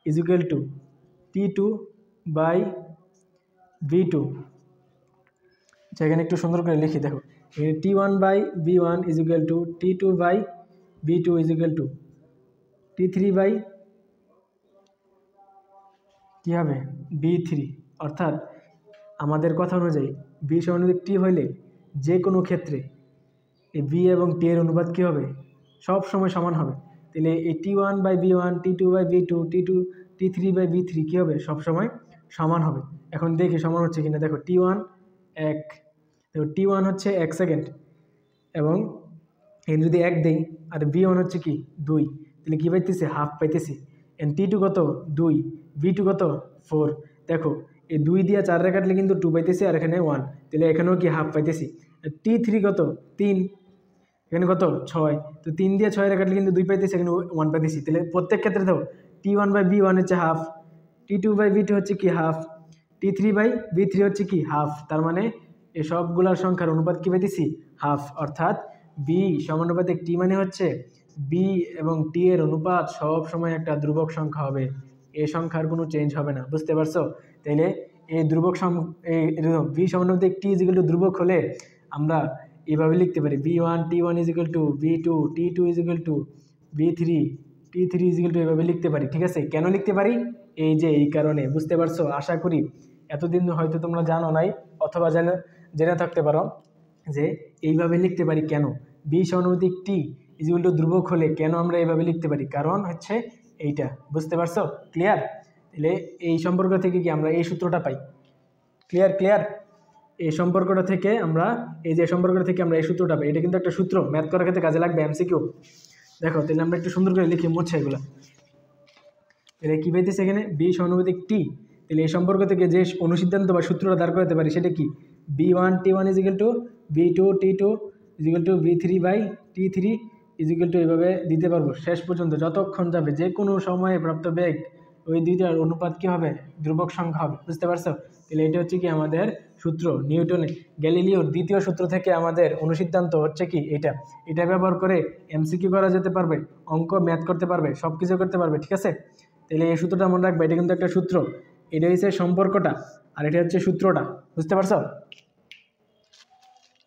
is equal two T2/B2। আচ্ছা এখানে একটু সুন্দর করে লিখি, দেখো এখানে T1/B1 is equal two T2/B2 is equal two T3 কী হবে? B3। অর্থাৎ আমাদের কথা অনুযায়ী বি সমানুপাতিক টি হইলে যে কোনো ক্ষেত্রে এই বি এবং টি এর অনুপাত কী হবে? সব সময় সমান হবে। তাহলে এই T1/B1, T2/B2, T3/B3 কী হবে? সব সময় সমান হবে। এখন দেখি সমান হচ্ছে কিনা। দেখো T1 1, দেখো T1 হচ্ছে 1 সেকেন্ড এবং এখানে যদি 1 দেই, আর B1 হচ্ছে কি 2, তাহলে কী পাইতেছি? হাফ পাইতেছি। এন্ড T2 কত? 2, B2 কত? 4। দেখো এই 2 দিয়ে 4 রে কাটলে কিন্তু 2 পাইতেছি, আর এখানে 1, তাহলে এখানেও কি হাফ পাইতেছি। T3 কত? 3, এখানে কত? 6, তো 3 দিয়ে 6 রে কাটলে কিন্তু 2 পাইতেছি, এখানে 1 পাইতেছি। তাহলে প্রত্যেক ক্ষেত্রে দেখো T1/B1 হচ্ছে হাফ, T2/B2 হচ্ছে কি হাফ, T3/B3 হচ্ছে কি হাফ। তার মানে এই সবগুলার সংখ্যার অনুপাত কী পাইতেছি? হাফ। অর্থাৎ বি সমানুপাতিক টি মানে হচ্ছে বি এবং টি এর অনুপাত সব সময় একটা ধ্রুবক সংখ্যা হবে, এই সংখ্যার কোনো চেঞ্জ হবে না। বুঝতে পারছো? তাইলে এই ধ্রুবক বি সমানুপাতিক টি ইজ ইকুয়াল টু ধ্রুবক হলে আমরা এইভাবে লিখতে পারি B1 T1 is equal two B2 T2 is equal two B3 T3 is equal two, এভাবে লিখতে পারি, ঠিক আছে। কেন লিখতে পারি? এই যে এই কারণে। বুঝতে পারছো? আশা করি এতদিন হয়তো তোমরা জানো নাই, অথবা জেনে থাকতে পারো যে এইভাবে লিখতে পারি কেন। বি সমানুপাতিক টি ইজ ইকুয়াল টু ধ্রুবক হলে কেন আমরা এইভাবে লিখতে পারি, কারণ হচ্ছে এইটা। বুঝতে পারছো? ক্লিয়ার? তাহলে এই সম্পর্ক থেকে কি আমরা এই সূত্রটা পাই। ক্লিয়ার? এই সম্পর্কটা থেকে আমরা এই সূত্রটা পাই। এটা কিন্তু একটা সূত্র, ম্যাথ করার ক্ষেত্রে কাজে লাগবে, এমসিকিউ। দেখো তাহলে আমরা একটু সুন্দর করে লিখি, মুছে এগুলো। তাহলে কী পাইতেছে এখানে? বি সমানুপাতিক টি। তাহলে এই সম্পর্ক থেকে যে অনুসিদ্ধান্ত বা সূত্রটা দাঁড় করাতে পারি সেটা কি? B1 T1 is equal two B2 T2 is equal two B3/T3 is equal two, এভাবে দিতে পারবো শেষ পর্যন্ত, যতক্ষণ যাবে যে কোনো সময়ে প্রাপ্ত বেগ ওই দুইটার অনুপাত কী হবে, ধ্রুবক সংখ্যা হবে। বুঝতে পারছো? তাহলে এটা হচ্ছে কি আমাদের সূত্র, নিউটনের গ্যালিলিওর দ্বিতীয় সূত্র থেকে আমাদের অনুসিদ্ধান্ত হচ্ছে কি এটা। এটা ব্যবহার করে এমসিকিউ করা যেতে পারবে, অঙ্ক ম্যাথ করতে পারবে, সব কিছু করতে পারবে। ঠিক আছে? তাহলে এই সূত্রটা মনে রাখবে, এটা কিন্তু একটা সূত্র, এটা হচ্ছে সম্পর্কটা, আর এটা হচ্ছে সূত্রটা। বুঝতে পারছো?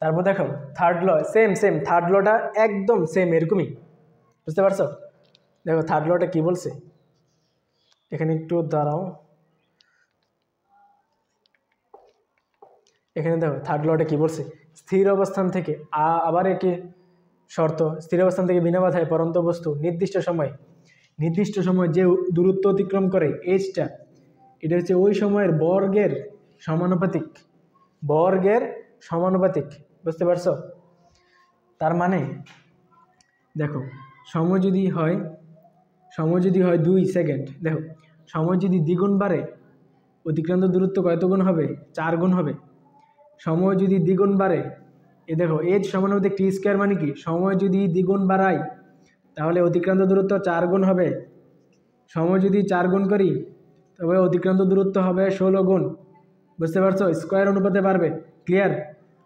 তারপর দেখো third law, same same third লটা একদম সেম এরকমই। বুঝতে পারছো? দেখো থার্ড লটা কি বলছে, এখানে একটু দাঁড়াও, এখানে দেখো থার্ড লটা কি বলছে, স্থির অবস্থান থেকে আবার একটি শর্ত, স্থির অবস্থান থেকে বিনা বাধায় পরন্ত বস্তু নির্দিষ্ট সময় যে দূরত্ব অতিক্রম করে এইচটা, এটা হচ্ছে ওই সময়ের বর্গের সমানুপাতিক। বুঝতে পারছো? তার মানে দেখো সময় যদি হয় 2 সেকেন্ড, দেখো সময় যদি দ্বিগুণ বাড়ে অতিক্রান্ত দূরত্ব কত গুণ হবে, 4 গুণ হবে। সময় যদি দ্বিগুণ বাড়ে, এ দেখো এইচ সমানুপাতিক টি স্কোয়ার, মানে কি সময় যদি দ্বিগুণ বাড়াই তাহলে অতিক্রান্ত দূরত্ব 4 গুণ হবে। সময় যদি 4 গুণ করি তবে অতিক্রান্ত দূরত্ব হবে 16 গুণ। বুঝতে পারছো? স্কোয়ার অনুপাতে বাড়বে। ক্লিয়ার?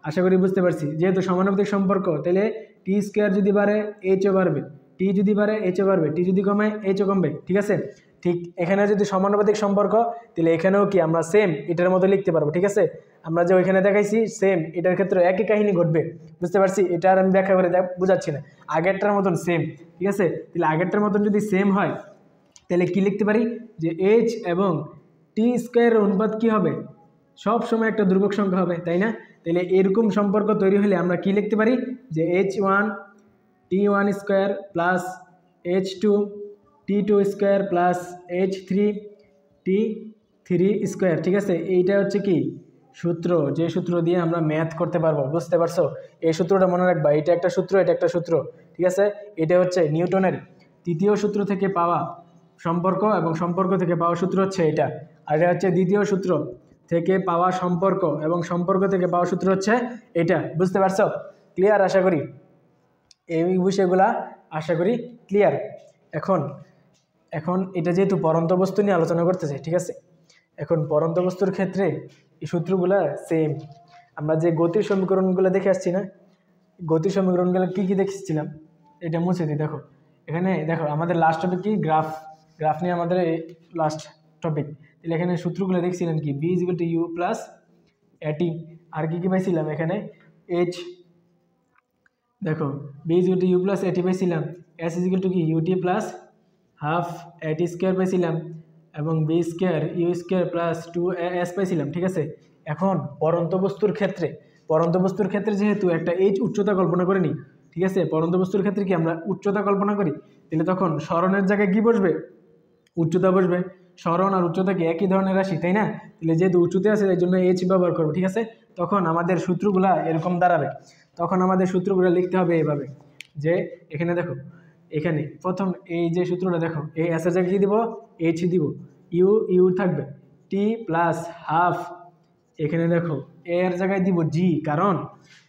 আশা করি বুঝতে পারছি। যেহেতু সমানুপাতিক সম্পর্ক, তাহলে টি স্কোয়ার যদি বাড়ে এইচও বাড়বে, টি যদি বাড়ে এইচও বাড়বে, টি যদি কমে এইচও কমবে। ঠিক আছে? ঠিক এখানে যদি সমানুপাতিক সম্পর্ক, তাহলে এখানেও কি আমরা সেম এটার মতো লিখতে পারবো। ঠিক আছে? আমরা যে ওইখানে দেখাইছি সেম এটার ক্ষেত্রে একই কাহিনী ঘটবে। বুঝতে পারছি? এটা আর আমি ব্যাখ্যা করে বুঝাচ্ছি না, আগেরটার মতন সেম। ঠিক আছে? তাহলে আগেরটার মতন যদি সেম হয় তাহলে কি লিখতে পারি, যে এইচ এবং টি স্কোয়ারের অনুপাত কী হবে, সব সময় একটা ধ্রুবক সংখ্যা হবে, তাই না? তাহলে এরকম সম্পর্ক তৈরি হলে আমরা কি লিখতে পারি, যে H1 T1 square plus H2 T2 square plus H3 T3 square. ঠিক আছে? এইটা হচ্ছে কি সূত্র, যে সূত্র দিয়ে আমরা ম্যাথ করতে পারবো। বুঝতে পারছো? এই সূত্রটা মনে রাখবা, এটা একটা সূত্র, এটা একটা সূত্র। ঠিক আছে? এটা হচ্ছে নিউটনের তৃতীয় সূত্র থেকে পাওয়া সম্পর্ক, এবং সম্পর্ক থেকে পাওয়া সূত্র হচ্ছে এটা। আর এটা হচ্ছে দ্বিতীয় সূত্র থেকে পাওয়া সম্পর্ক, এবং সম্পর্ক থেকে পাওয়া সূত্র হচ্ছে এটা। বুঝতে পারছো? ক্লিয়ার? আশা করি এই বিষয়গুলা আশা করি ক্লিয়ার। এখন এটা যেহেতু পরন্ত বস্তু নিয়ে আলোচনা করতেছে, ঠিক আছে, এখন পরন্ত বস্তুর ক্ষেত্রে এই সূত্রগুলা সেম। আমরা যে গতির সমীকরণগুলো দেখে আসছি না, গতির সমীকরণগুলো কী কী দেখেছিলাম, এটা মুছে দিই। দেখো এখানে দেখো আমাদের লাস্ট টপিক কি, গ্রাফ নিয়ে আমাদের লাস্ট টপিক। তাহলে এখানে সূত্রগুলো দেখছিলাম কি, v is equal to u plus a t, আর কি পাইছিলাম এখানে এইচ, দেখো v is equal to u plus a t পাইছিলাম, এস ইজ ইকুয়াল টু কি u t plus half a t square পাইছিলাম, এবং v square u square plus 2s পাইছিলাম। ঠিক আছে? এখন পরন্ত বস্তুর ক্ষেত্রে যেহেতু একটা এইচ উচ্চতা কল্পনা করে নিই, ঠিক আছে, পরন্ত বস্তুর ক্ষেত্রে কি আমরা উচ্চতা কল্পনা করি, তাহলে তখন সরণের জায়গায় কি বসবে, উচ্চতা বসবে। সরণ আর উচ্চতা কি একই ধরনের রাশি, তাই না? তাহলে যেহেতু উচ্চতে আছে এই জন্য এইচ ব্যবহার করবো। ঠিক আছে? তখন আমাদের সূত্রগুলা এরকম দাঁড়াবে। তখন আমাদের সূত্রগুলো লিখতে হবে এইভাবে, যে এখানে দেখো, এখানে প্রথম এই যে সূত্রটা দেখো, এই এসের জায়গায় কী দিব, এইচ দিব, ইউ থাকবে, টি প্লাস হাফ, এখানে দেখো এর জায়গায় দিব জি, কারণ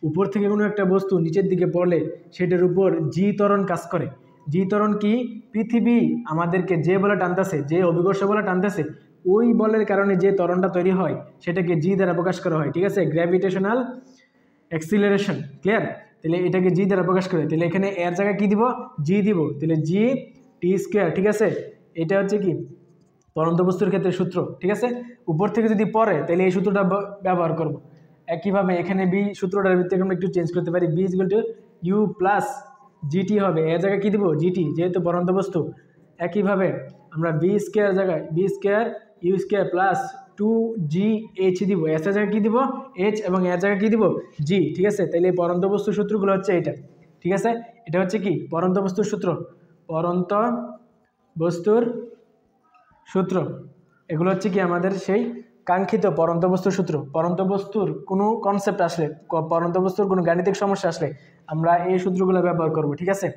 উপর থেকে কোনো একটা বস্তু নিচের দিকে পড়লে সেটার উপর জি ত্বরণ কাজ করে। জি ত্বরণ কি, পৃথিবী আমাদেরকে যে বলে টানতেছে, যে অভিকর্ষ বলে টানতেছে, ওই বলের কারণে যে ত্বরণটা তৈরি হয় সেটাকে জি দ্বারা প্রকাশ করা হয়। ঠিক আছে? Gravitational acceleration. ক্লিয়ার? তাহলে এটাকে জি দ্বারা প্রকাশ করে, তাহলে এখানে এর জায়গায় কি দিব, জি দিব, তাহলে জি টি স্কোয়ার। ঠিক আছে? এটা হচ্ছে কি পরন্ত বস্তুর ক্ষেত্রে সূত্র। ঠিক আছে? উপর থেকে যদি পড়ে তাহলে এই সূত্রটা ব্যবহার করব। একইভাবে এখানে বি সূত্রটার ভিত্তিতে আমরা একটু চেঞ্জ করতে পারি, v is equal to u plus g t হবে, এর জায়গায় কী দিব, জিটি, যেহেতু পরন্ত বস্তু। একইভাবে আমরা বি স্কোয়ার জায়গায় v square u square plus 2gh দিব, এর জায়গায় কী দিব, এইচ, এবং এর জায়গায় কী দিব, জি। ঠিক আছে? তাহলে এই পরন্ত বস্তুর সূত্রগুলো হচ্ছে এটা। ঠিক আছে? এটা হচ্ছে কি পরন্ত বস্তুর সূত্র, পরন্ত বস্তুর সূত্র। এগুলো হচ্ছে কি আমাদের সেই কাঙ্ক্ষিত পরন্ত বস্তুর সূত্র। পরন্ত বস্তুর কোনো কনসেপ্ট আসলে, পরন্ত বস্তুর কোনো গাণিতিক সমস্যা আসলে আমরা এই সূত্রগুলো ব্যবহার করব। ঠিক আছে?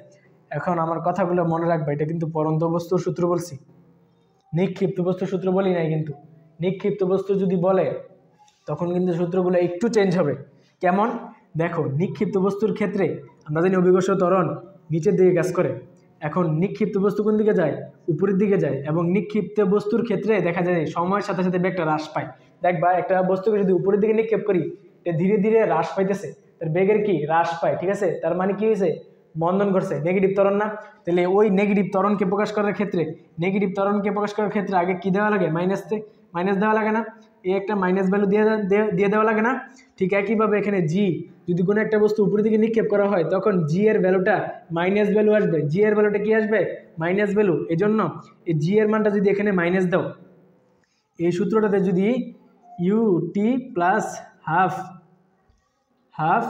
এখন আমার কথাগুলো মনে রাখবে, এটা কিন্তু পরন্ত বস্তুর সূত্র বলছি, নিক্ষিপ্ত বস্তুর সূত্র বলি নাই। কিন্তু নিক্ষিপ্ত বস্তু যদি বলে তখন কিন্তু সূত্রগুলো একটু চেঞ্জ হবে। কেমন? দেখো নিক্ষিপ্ত বস্তুর ক্ষেত্রে আমরা জানি অভিকর্ষ ত্বরণ নিচের দিকে কাজ করে, এখন নিক্ষিপ্ত বস্তু কোন দিকে যায়, উপরের দিকে যায়, এবং নিক্ষিপ্ত বস্তুর ক্ষেত্রে দেখা যায় সময়ের সাথে সাথে বেগটা হ্রাস পায়। দেখবা একটা বস্তুকে যদি উপরের দিকে নিক্ষেপ করি, এটা ধীরে ধীরে হ্রাস পাইতেছে, তার বেগের কি হ্রাস পায়, ঠিক আছে। তার মানে কি হয়েছে, মন্দন করছে, নেগেটিভ ত্বরণ না। তাহলে ওই নেগেটিভ ত্বরণকে প্রকাশ করার ক্ষেত্রে আগে কি দেওয়া লাগে, মাইনাস দেওয়া লাগে না, এই একটা মাইনাস ভ্যালু দিয়ে দেওয়া লাগে না। ঠিক একইভাবে এখানে জি, যদি কোনো একটা বস্তু উপরের দিকে নিক্ষেপ করা হয় তখন জি এর ভ্যালুটা মাইনাস ভ্যালু আসবে, জি এর ভ্যালুটা কি আসবে, মাইনাস ভ্যালু। এই জন্য এই জি এর মানটা যদি এখানে মাইনাস দাও, এই সূত্রটাতে যদি you t plus half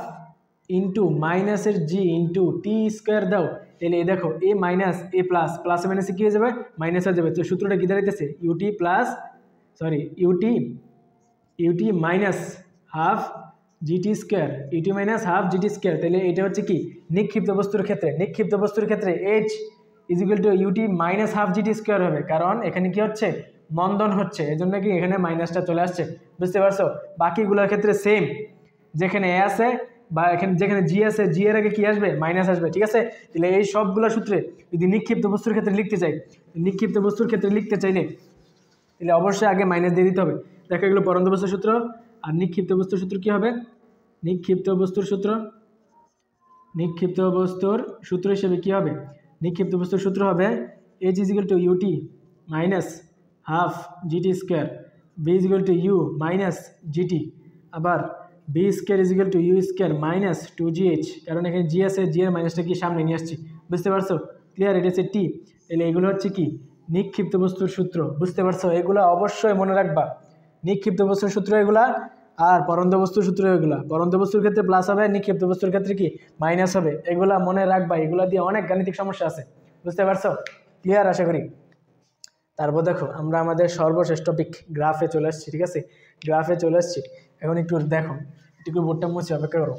into মাইনাসের জি ইন্টু টি স্কোয়ার দাও, তাহলে এই দেখো এ মাইনাস এ প্লাসে মাইনাসে কী হয়ে যাবে, মাইনাস হয়ে যাবে। তো সূত্রটা কী দাঁড়াইতেছে, u t minus half g t square, u t minus half g t square. তাহলে এটা হচ্ছে কি নিক্ষিপ্ত বস্তুর ক্ষেত্রে h is equal to u t minus half g t square হবে, কারণ এখানে কি হচ্ছে, মন্দন হচ্ছে, এই জন্য কি এখানে মাইনাসটা চলে আসছে, বুঝতে পারছো। বাকিগুলোর ক্ষেত্রে সেম, যেখানে এ আছে বা যেখানে জি আছে, জি এর আগে কি আসবে, মাইনাস আসবে, ঠিক আছে। তাহলে এই সবগুলো সূত্রে যদি নিক্ষিপ্ত বস্তুর ক্ষেত্রে লিখতে চাইলে তাহলে অবশ্যই আগে মাইনাস দিয়ে দিতে হবে। দেখো এগুলো পরন্ত বস্তুর সূত্র, আর নিক্ষিপ্ত বস্তুর সূত্র কি হবে, নিক্ষিপ্ত বস্তুর সূত্র হিসেবে কি হবে, নিক্ষিপ্ত বস্তুর সূত্র হবে h is equal to u t minus half g t square, v is equal to u minus g t, আবার v square is equal to u square minus 2gh, কারণ এখানে জি আছে, জি এর মাইনাসটা কি সামনে নিয়ে আসছি, বুঝতে পারছো, ক্লিয়ার। এটা হচ্ছে টি। তাহলে এগুলো হচ্ছে কি নিক্ষিপ্ত বস্তুর সূত্র, বুঝতে পারছো। এগুলো অবশ্যই মনে রাখবা, নিক্ষিপ্ত বস্তুর সূত্র এগুলা, আর পরন্ত বস্তুর সূত্র এগুলা। পরন্ত বস্তুর ক্ষেত্রে প্লাস হবে, নিক্ষিপ্ত বস্তুর ক্ষেত্রে কি মাইনাস হবে, এগুলা মনে রাখবা। এগুলা দিয়ে অনেক গাণিতিক সমস্যা আছে, বুঝতে পারছো, ক্লিয়ার আশা করি। তারপর দেখো আমরা আমাদের সর্বশেষ টপিক গ্রাফে চলে আসছি, ঠিক আছে, এখন একটু দেখো, একটু বোর্ডটা মুছে অপেক্ষা করো।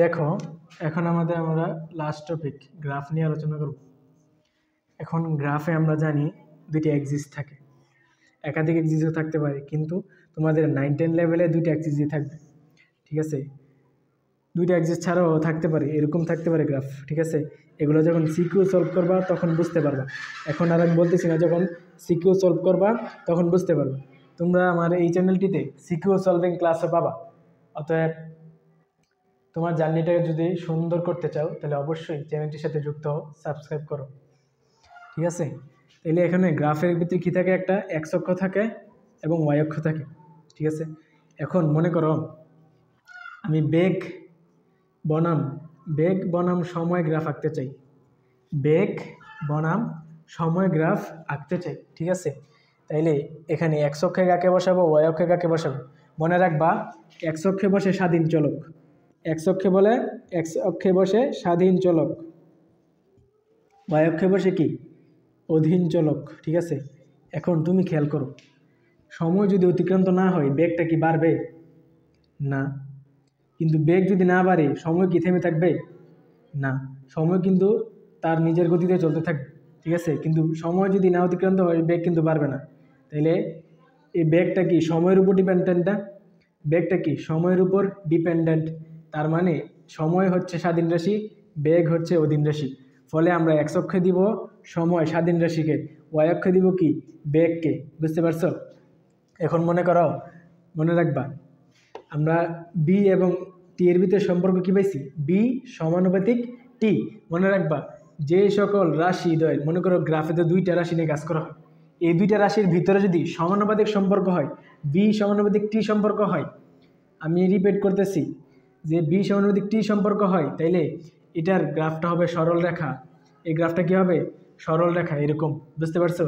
দেখো এখন আমরা লাস্ট টপিক গ্রাফ নিয়ে আলোচনা করব। এখন গ্রাফে আমরা জানি দুইটি অ্যাক্সিস থাকে, একাধিক অ্যাক্সিসও থাকতে পারে, কিন্তু তোমাদের 9-10 লেভেলে দুইটা অ্যাক্সিসই থাকবে, ঠিক আছে। দুইটা অ্যাক্সিস ছাড়াও থাকতে পারে, এরকম থাকতে পারে গ্রাফ, ঠিক আছে। এগুলো যখন সিকিউ সলভ করবা তখন বুঝতে পারবা, এখন আর আমি বলতেছি না, যখন সিকিউ সলভ করবা তখন বুঝতে পারবা। তোমরা আমার এই চ্যানেলটিতে সিকিউ সলভিং ক্লাসও পাবা। অতএব তোমার জার্নিটাকে যদি সুন্দর করতে চাও তাহলে অবশ্যই চ্যানেলটির সাথে যুক্ত হও, সাবস্ক্রাইব করো, ঠিক আছে। তাহলে এখানে গ্রাফের ভিতরে কী থাকে, একটা এক্স অক্ষ থাকে এবং ওয়াই অক্ষ থাকে, ঠিক আছে। এখন মনে করো আমি বেগ বনাম সময় গ্রাফ আঁকতে চাই, ঠিক আছে। তাইলে এখানে এক্স অক্ষে কাকে বসাবো, ওয়াই অক্ষে কাকে বসাবো, মনে রাখবা এক্স অক্ষে বসে স্বাধীন চলক, এক্স অক্ষে বসে স্বাধীন চলক, ওয়াই অক্ষে বসে কি অধীন চলক, ঠিক আছে। এখন তুমি খেয়াল করো, সময় যদি অতিক্রান্ত না হয় বেগটা কি বাড়বে না, কিন্তু বেগ যদি না বাড়ে সময় কি থেমে থাকবে না, সময় কিন্তু তার নিজের গতিতে চলতে থাকবে, ঠিক আছে। কিন্তু সময় যদি না অতিক্রান্ত হয় বেগ কিন্তু বাড়বে না। তাইলে এই বেগটা কি সময়ের উপর ডিপেন্ডেন্ট, তার মানে সময় হচ্ছে স্বাধীন রাশি, বেগ হচ্ছে অধীন রাশি। ফলে আমরা এক্স অক্ষে দিব সময় স্বাধীন রাশিকে, ওয়াই অক্ষে দিব কি বেগকে, বুঝতে পারছো। এখন মনে রাখবা আমরা বি এবং টি এর ভিতরে সম্পর্ক কি পাইছি, বি সমানুপাতিক টি। মনে রাখবা যে সকল রাশি দ্বয়, মনে করো গ্রাফে তো দুইটা রাশি নিয়ে কাজ করা হয়, এই দুইটা রাশির ভিতরে যদি সমানুপাতিক সম্পর্ক হয়, বি সমানুপাতিক টি সম্পর্ক হয়, আমি রিপিট করতেছি, যে বি সমানুপাতিক টি সম্পর্ক হয়, তাইলে এটার গ্রাফটা হবে সরল রেখা, এই গ্রাফটা কি হবে সরল রেখা, এরকম, বুঝতে পারছো।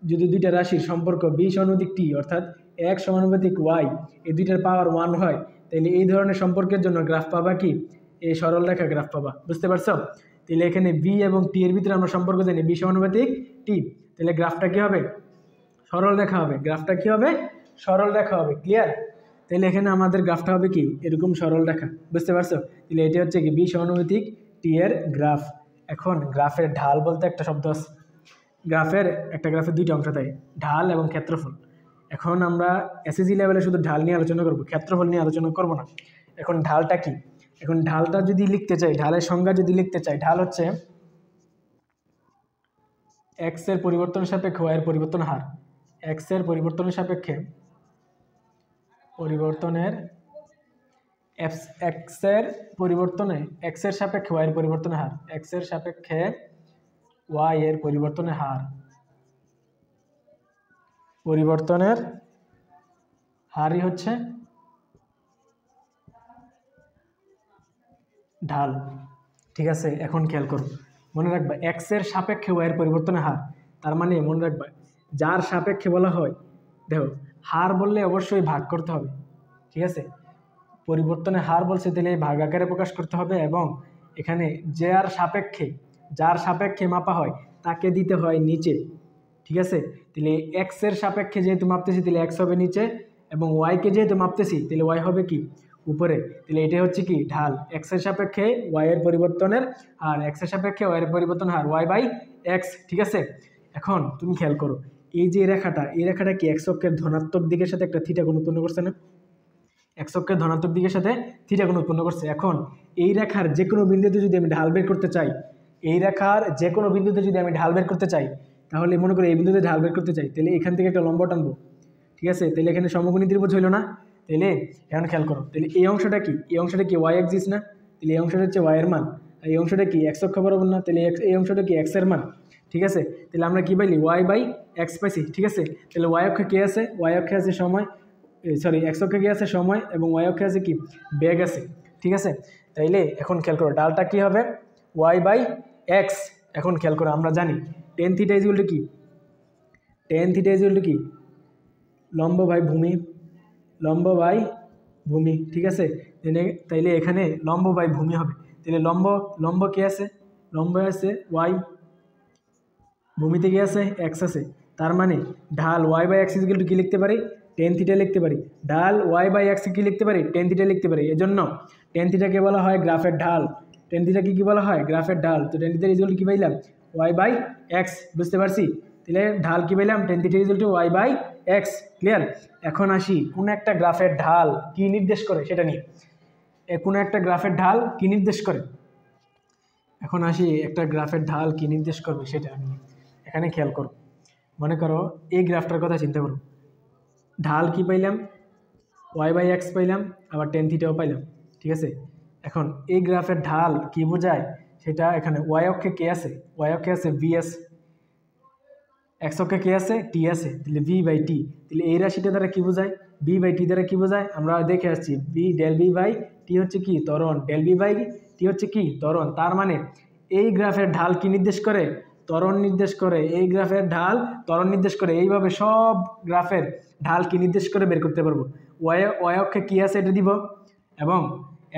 যদি দুইটা রাশির সম্পর্ক বি সমানুপাতিক টি অর্থাৎ এক সমানুপাতিক ওয়াই, এই দুইটার পাওয়ার 1 হয়, তাহলে এই ধরনের সম্পর্কের জন্য গ্রাফ পাবা কি এই সরল রেখা গ্রাফ পাবা, বুঝতে পারছো। তাহলে এখানে বি এবং টি এর ভিতরে আমরা সম্পর্ক জানি বি সমানুপাতিক টি, তাহলে গ্রাফটা কি হবে সরল রেখা হবে, গ্রাফটা কি হবে, সরল রেখা হবে। ক্লিয়ার? তাহলে এখানে আমাদের গ্রাফটা হবে কি এরকম সরল রেখা, বুঝতে পারছো? তাহলে এটা হচ্ছে কি বি সমানুপাতিক টি এর গ্রাফ। এখন গ্রাফের ঢাল বলতে একটা শব্দ আছে, একটা গ্রাফের দুইটা অংশ থাকে, ঢাল এবং ক্ষেত্রফল। এখন আমরা এসএসসি লেভেলে শুধু ঢাল নিয়ে আলোচনা করব, ক্ষেত্রফল নিয়ে আলোচনা করব না। এখন ঢালটা কি, এখন ঢালটা যদি লিখতে চাই, ঢালের সংজ্ঞা যদি লিখতে চাই, ঢাল হচ্ছে এক্স এর পরিবর্তনের সাপেক্ষে ওয়াই এর পরিবর্তন হার। এক্স এর পরিবর্তনের সাপেক্ষে এক্স এর পরিবর্তনে এক্স এর সাপেক্ষে ওয়াই এর পরিবর্তনের হার, এক্স এর সাপেক্ষে ওয়াই এর পরিবর্তনের হার, পরিবর্তনের হারই হচ্ছে ঢাল। ঠিক আছে? এখন খেয়াল করো, মনে রাখবা এক্স এর সাপেক্ষে ওয়াই এর পরিবর্তনের হার, তার মানে মনে রাখবা যার সাপেক্ষে বলা হয়, দেখো হার বললে অবশ্যই ভাগ করতে হবে। ঠিক আছে? পরিবর্তনের হার বলছে তাহলে ভাগ আকারে প্রকাশ করতে হবে, এবং এখানে যার সাপেক্ষে মাপা হয় তাকে দিতে হয় নিচে। ঠিক আছে? তাহলে এক্স এর সাপেক্ষে যেহেতু মাপতেছি তাহলে এক্স হবে নিচে, এবং ওয়াইকে যেহেতু মাপতেছি তাহলে ওয়াই হবে কি উপরে। তাহলে এটা হচ্ছে কি ঢাল, এক্স এর সাপেক্ষে ওয়াই এর পরিবর্তনের হার, এক্স এর সাপেক্ষে ওয়াই এর পরিবর্তন হার ওয়াই বাই এক্স। ঠিক আছে? এখন তুমি খেয়াল করো, এই যে রেখাটা, এই রেখাটা কি এক্স অক্ষের ধনাত্মক দিকের সাথে একটা থিটা কোণ উৎপন্ন করছে না? এক্স অক্ষের ধনাত্মক দিকের সাথে থিটা কোণ উৎপন্ন করছে। এখন এই রেখার যে কোনো বিন্দুতে যদি আমি ঢাল বের করতে চাই, তাহলে মনে করি এই বিন্দুতে ঢাল বের করতে চাই, তাহলে এখান থেকে একটা লম্ব টানবো। ঠিক আছে? তাহলে এখানে সমকোণী ত্রিভুজ হইল না? তাহলে এখন খেয়াল করো, তাহলে এই অংশটা কি ওয়াই এক্সিস না? তাহলে এই অংশটা হচ্ছে ওয়াই এর মান, আর এই অংশটা কি এক্স অক্ষ বরাবর না? তাহলে এই অংশটা কি এক্স এর মান। ঠিক আছে? তাহলে আমরা কি পাইলি ওয়াই বাই এক্স পাইছি। ঠিক আছে? তাহলে ওয়াই অক্ষে কি আছে, ওয়াই অক্ষে আছে সময়, এক্স অক্ষে কি আছে সময়, এবং ওয়াই অক্ষে আছে কি বেগ আছে। ঠিক আছে? তাইলে এখন খেয়াল করো ডালটা কি হবে ওয়াই বাই এক্স। এখন খেয়াল করো, আমরা জানি ten theta is equal to কি, লম্ব বাই ভূমি। ঠিক আছে? তাইলে এখানে লম্ব বাই ভূমি হবে। তাহলে লম্ব কে আছে, লম্ব আছে ওয়াই, ভূমিতে কি আছে এক্স আছে। তার মানে ঢাল y by x is equal to কি লিখতে পারি, টেন থিটা লিখতে পারি। ঢাল ওয়াই বাই এক্স কি লিখতে পারি, টেন থিটা লিখতে পারি। এজন্য টেন থিটাকে বলা হয় গ্রাফের ঢাল। টেন থিটাকে কি বলা হয়, গ্রাফের ঢাল। তো ten theta is equal to কি পাইলাম, ওয়াই বাই এক্স। বুঝতে পারছি? তাহলে ঢাল কি পাইলাম, tan theta is equal to y by x. Clear? এখন আসি কোন একটা গ্রাফের ঢাল কি নির্দেশ করে সেটা নিয়ে। কোন একটা গ্রাফের ঢাল কি নির্দেশ করে, এখন আসি একটা গ্রাফের ঢাল কি নির্দেশ করবে সেটা নিয়ে। এখানে খেয়াল করো, মনে করো এই গ্রাফটার কথা চিন্তা করো, ঢাল কি পাইলাম ওয়াই বাই এক্স পাইলাম, আবার টেন থিটাও পাইলাম। ঠিক আছে? এখন এই গ্রাফের ঢাল কি বোঝায় সেটা, এখানে ওয়াই অক্ষে কে আছে, ওয়াই অক্ষে আছে ভি আছে, এক্স অক্ষে কে আছে টি আছে, তাহলে ভি বাই টি। তাহলে এই রাশিটা দ্বারা কি বোঝায়, বি বাই টি দ্বারা কি বোঝায়, আমরা দেখে আসছি B del B by T হচ্ছে কি ত্বরণ, ডেল বি বাই টি হচ্ছে কি ত্বরণ। তার মানে এই গ্রাফের ঢাল কি নির্দেশ করে, ত্বরণ নির্দেশ করে। এই গ্রাফের ঢাল ত্বরণ নির্দেশ করে। এইভাবে সব গ্রাফের ঢাল কি নির্দেশ করে বের করতে পারবো। ওয়াই অক্ষে কি আছে এটা দিব, এবং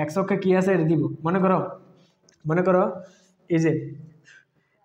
এক্স অক্ষে কি আছে এটা দিব। মনে করো এই যে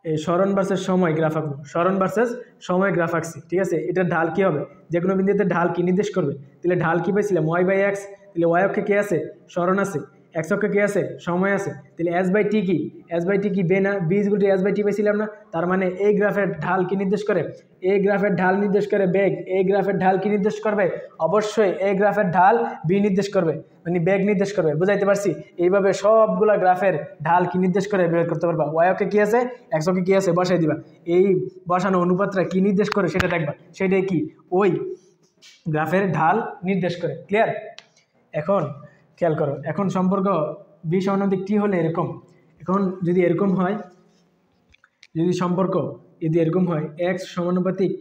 এই সরণ ভার্সেস সময় গ্রাফ আঁকবো, সরণ ভার্সেস সময় গ্রাফ আঁকছি। ঠিক আছে? এটার ঢাল কি হবে, যে কোনো বিন্দুতে ঢাল কি নির্দেশ করবে। তাহলে ঢাল কি পাইছিলাম ওয়াই বাই এক্স। তাহলে ওয়াই অক্ষে কে আছে সরণ আছে, এক্স অক্ষে কে আছে সময় আছে। তাহলে এস বাই টি কি, এস বাই টি কি বে না, v is equal to s by t পাইছিলাম না। তার মানে এই গ্রাফের ঢাল কি নির্দেশ করে, এই গ্রাফের ঢাল নির্দেশ করে বেগ। এই গ্রাফের ঢাল কি নির্দেশ করবে, অবশ্যই এই গ্রাফের ঢাল বি নির্দেশ করবে, মানে বেগ নির্দেশ করবে। বুঝাইতে পারছি? এইভাবে সবগুলা গ্রাফের ঢাল কি নির্দেশ করে বের করতে পারবা। ওয়াই অক্ষে কি আছে এক্স অক্ষে কি আছে বসাই দিবা, এই বসানো অনুপাতটা কি নির্দেশ করে সেটা দেখবা, সেটাই কি ওই গ্রাফের ঢাল নির্দেশ করে। ক্লিয়ার? এখন খেয়াল করো, এখন সম্পর্ক বি সমানুপাতিক টি হলে এরকম, এখন যদি এরকম হয়, যদি সম্পর্ক যদি এরকম হয় এক্স সমানুপাতিক,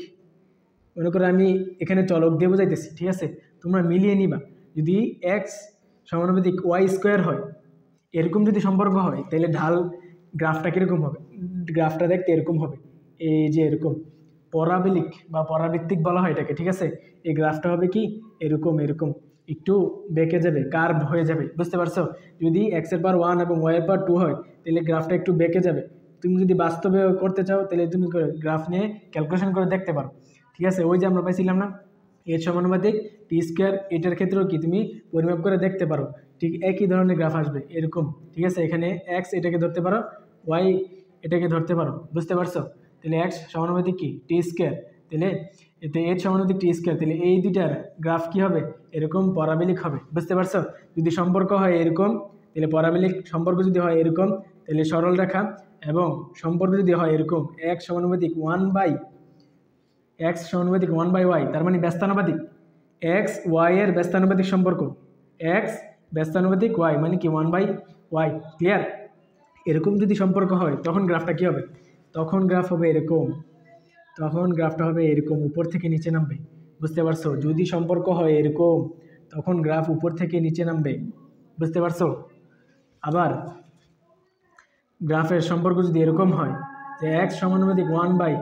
মনে করো আমি এখানে চলক দিয়ে বোঝাইতেছি। ঠিক আছে? তোমরা মিলিয়ে নিবা, যদি এক্স সমানুপাতিক ওয়াই স্কোয়ার হয়, এরকম যদি সম্পর্ক হয়, তাহলে ঢাল গ্রাফটা কীরকম হবে, গ্রাফটা দেখতে এরকম হবে, এই যে এরকম পরাবলিক বা পরাবৃত্তিক বলা হয় এটাকে। ঠিক আছে? এই গ্রাফটা হবে কি এরকম একটু বেঁকে যাবে, কার্ভ হয়ে যাবে। বুঝতে পারছো? যদি এক্সের পাওয়ার 1 এবং ওয়াই এর পাওয়ার 2 হয় তাহলে গ্রাফটা একটু বেঁকে যাবে। তুমি যদি বাস্তবে করতে চাও তাহলে তুমি গ্রাফ নিয়ে ক্যালকুলেশন করে দেখতে পারো। ঠিক আছে, ওই যে আমরা পাইছিলাম না এর সমানুপাতিক টি স্কোয়ার, এটার ক্ষেত্রেও কি তুমি পরিমাপ করে দেখতে পারো, ঠিক একই ধরনের গ্রাফ আসবে এরকম। ঠিক আছে, এখানে এক্স এটাকে ধরতে পারো, ওয়াই এটাকে ধরতে পারো, বুঝতে পারছো? তাহলে এক্স সমানুপাতিক কি টি স্কোয়ার, তাহলে এতে এর সমানুপাতিক টি স্কোয়ার, তাহলে এই দুইটার গ্রাফ কি হবে এরকম প্যারাবোলিক হবে, বুঝতে পারছো? যদি সম্পর্ক হয় এরকম তাহলে প্যারাবোলিক সম্পর্ক যদি হয় এরকম তাহলে সরল রেখা, এবং সম্পর্ক যদি হয় এরকম এক্স সমানুপাতিক 1/y, তার মানে ব্যস্তানুপাতিক এক্স ওয়াই এর ব্যস্তানুপাতিক সম্পর্ক, এক্স ব্যস্তানুপাতিক ওয়াই মানে কি 1/y, ক্লিয়ার? এরকম যদি সম্পর্ক হয় তখন গ্রাফটা কি হবে, তখন গ্রাফ হবে এরকম, তখন গ্রাফটা হবে এরকম উপর থেকে নিচে নামবে, বুঝতে পারছো? যদি সম্পর্ক হয় এরকম তখন গ্রাফ উপর থেকে নিচে নামবে, বুঝতে পারছো? আবার গ্রাফের সম্পর্ক যদি এরকম হয় যে এক্স সমানুপাতিক 1/y²,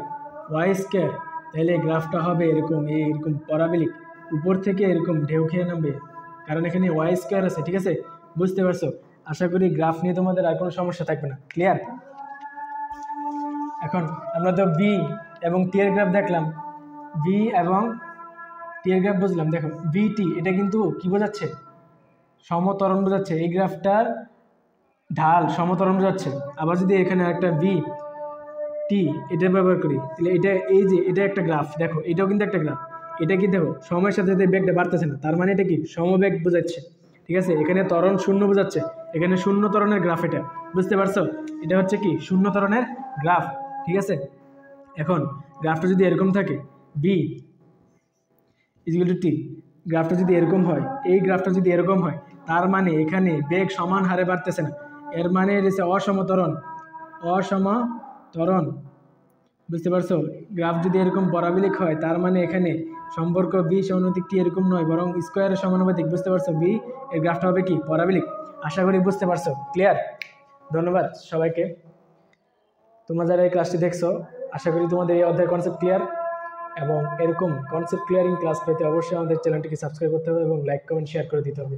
তাহলে গ্রাফটা হবে এরকম, এইরকম প্যারাবোলিক, উপর থেকে এরকম ঢেউ খেয়ে নামবে, কারণ এখানে y² আছে। ঠিক আছে, বুঝতে পারছো? আশা করি গ্রাফ নিয়ে তোমাদের আর কোনো সমস্যা থাকবে না, ক্লিয়ার? এখন আমরা তো বি এবং টি এর গ্রাফ দেখলাম, বি এবং টি এর গ্রাফ বুঝলাম। দেখো বিটি এটা কিন্তু কি বোঝাচ্ছে, সমত্বরণ বোঝাচ্ছে, এই গ্রাফটার ঢাল সমত্বরণ বোঝাচ্ছে। আবার যদি এখানে একটা বি টি এটা ব্যবহার করি তাহলে এটা এই যে এটা একটা গ্রাফ, দেখো এটাও কিন্তু একটা গ্রাফ, এটা কি দেখো সময়ের সাথে সাথে বেগটা বাড়তেছে না, তার মানে এটা কি সমবেগ বোঝাচ্ছে। ঠিক আছে, এখানে ত্বরণ শূন্য বোঝাচ্ছে, এখানে শূন্য ত্বরণের গ্রাফ, এটা বুঝতে পারছো? এটা হচ্ছে কি শূন্য ত্বরণের গ্রাফ। ঠিক আছে, এখন গ্রাফটা যদি এরকম থাকে বি ইকুয়াল টু টি, গ্রাফটা যদি এরকম হয়, এই গ্রাফটা যদি এরকম হয়, তার মানে এখানে বেগ সমান হারে বাড়তেছে না, এর মানে রয়েছে অসমত্বরণ, অসমত্বরণ, বুঝতে পারছো? গ্রাফ যদি এরকম প্যারাবোলিক হয় তার মানে এখানে সম্পর্ক বি সমানুপাতিক টি এরকম নয়, বরং স্কোয়ারের সমানুপাতিক, বুঝতে পারছো? বি এর গ্রাফটা হবে কি প্যারাবোলিক। আশা করি বুঝতে পারছো, ক্লিয়ার? ধন্যবাদ সবাইকে, তোমরা যারা এই ক্লাসটি দেখছো, আশা করি তোমাদের এই অধ্যায়ের কনসেপ্ট ক্লিয়ার, এবং এরকম কনসেপ্ট ক্লিয়ারিং ক্লাস পেতে অবশ্যই আমাদের চ্যানেলটিকে সাবস্ক্রাইব করতে হবে এবং লাইক কমেন্ট শেয়ার করে দিতে হবে।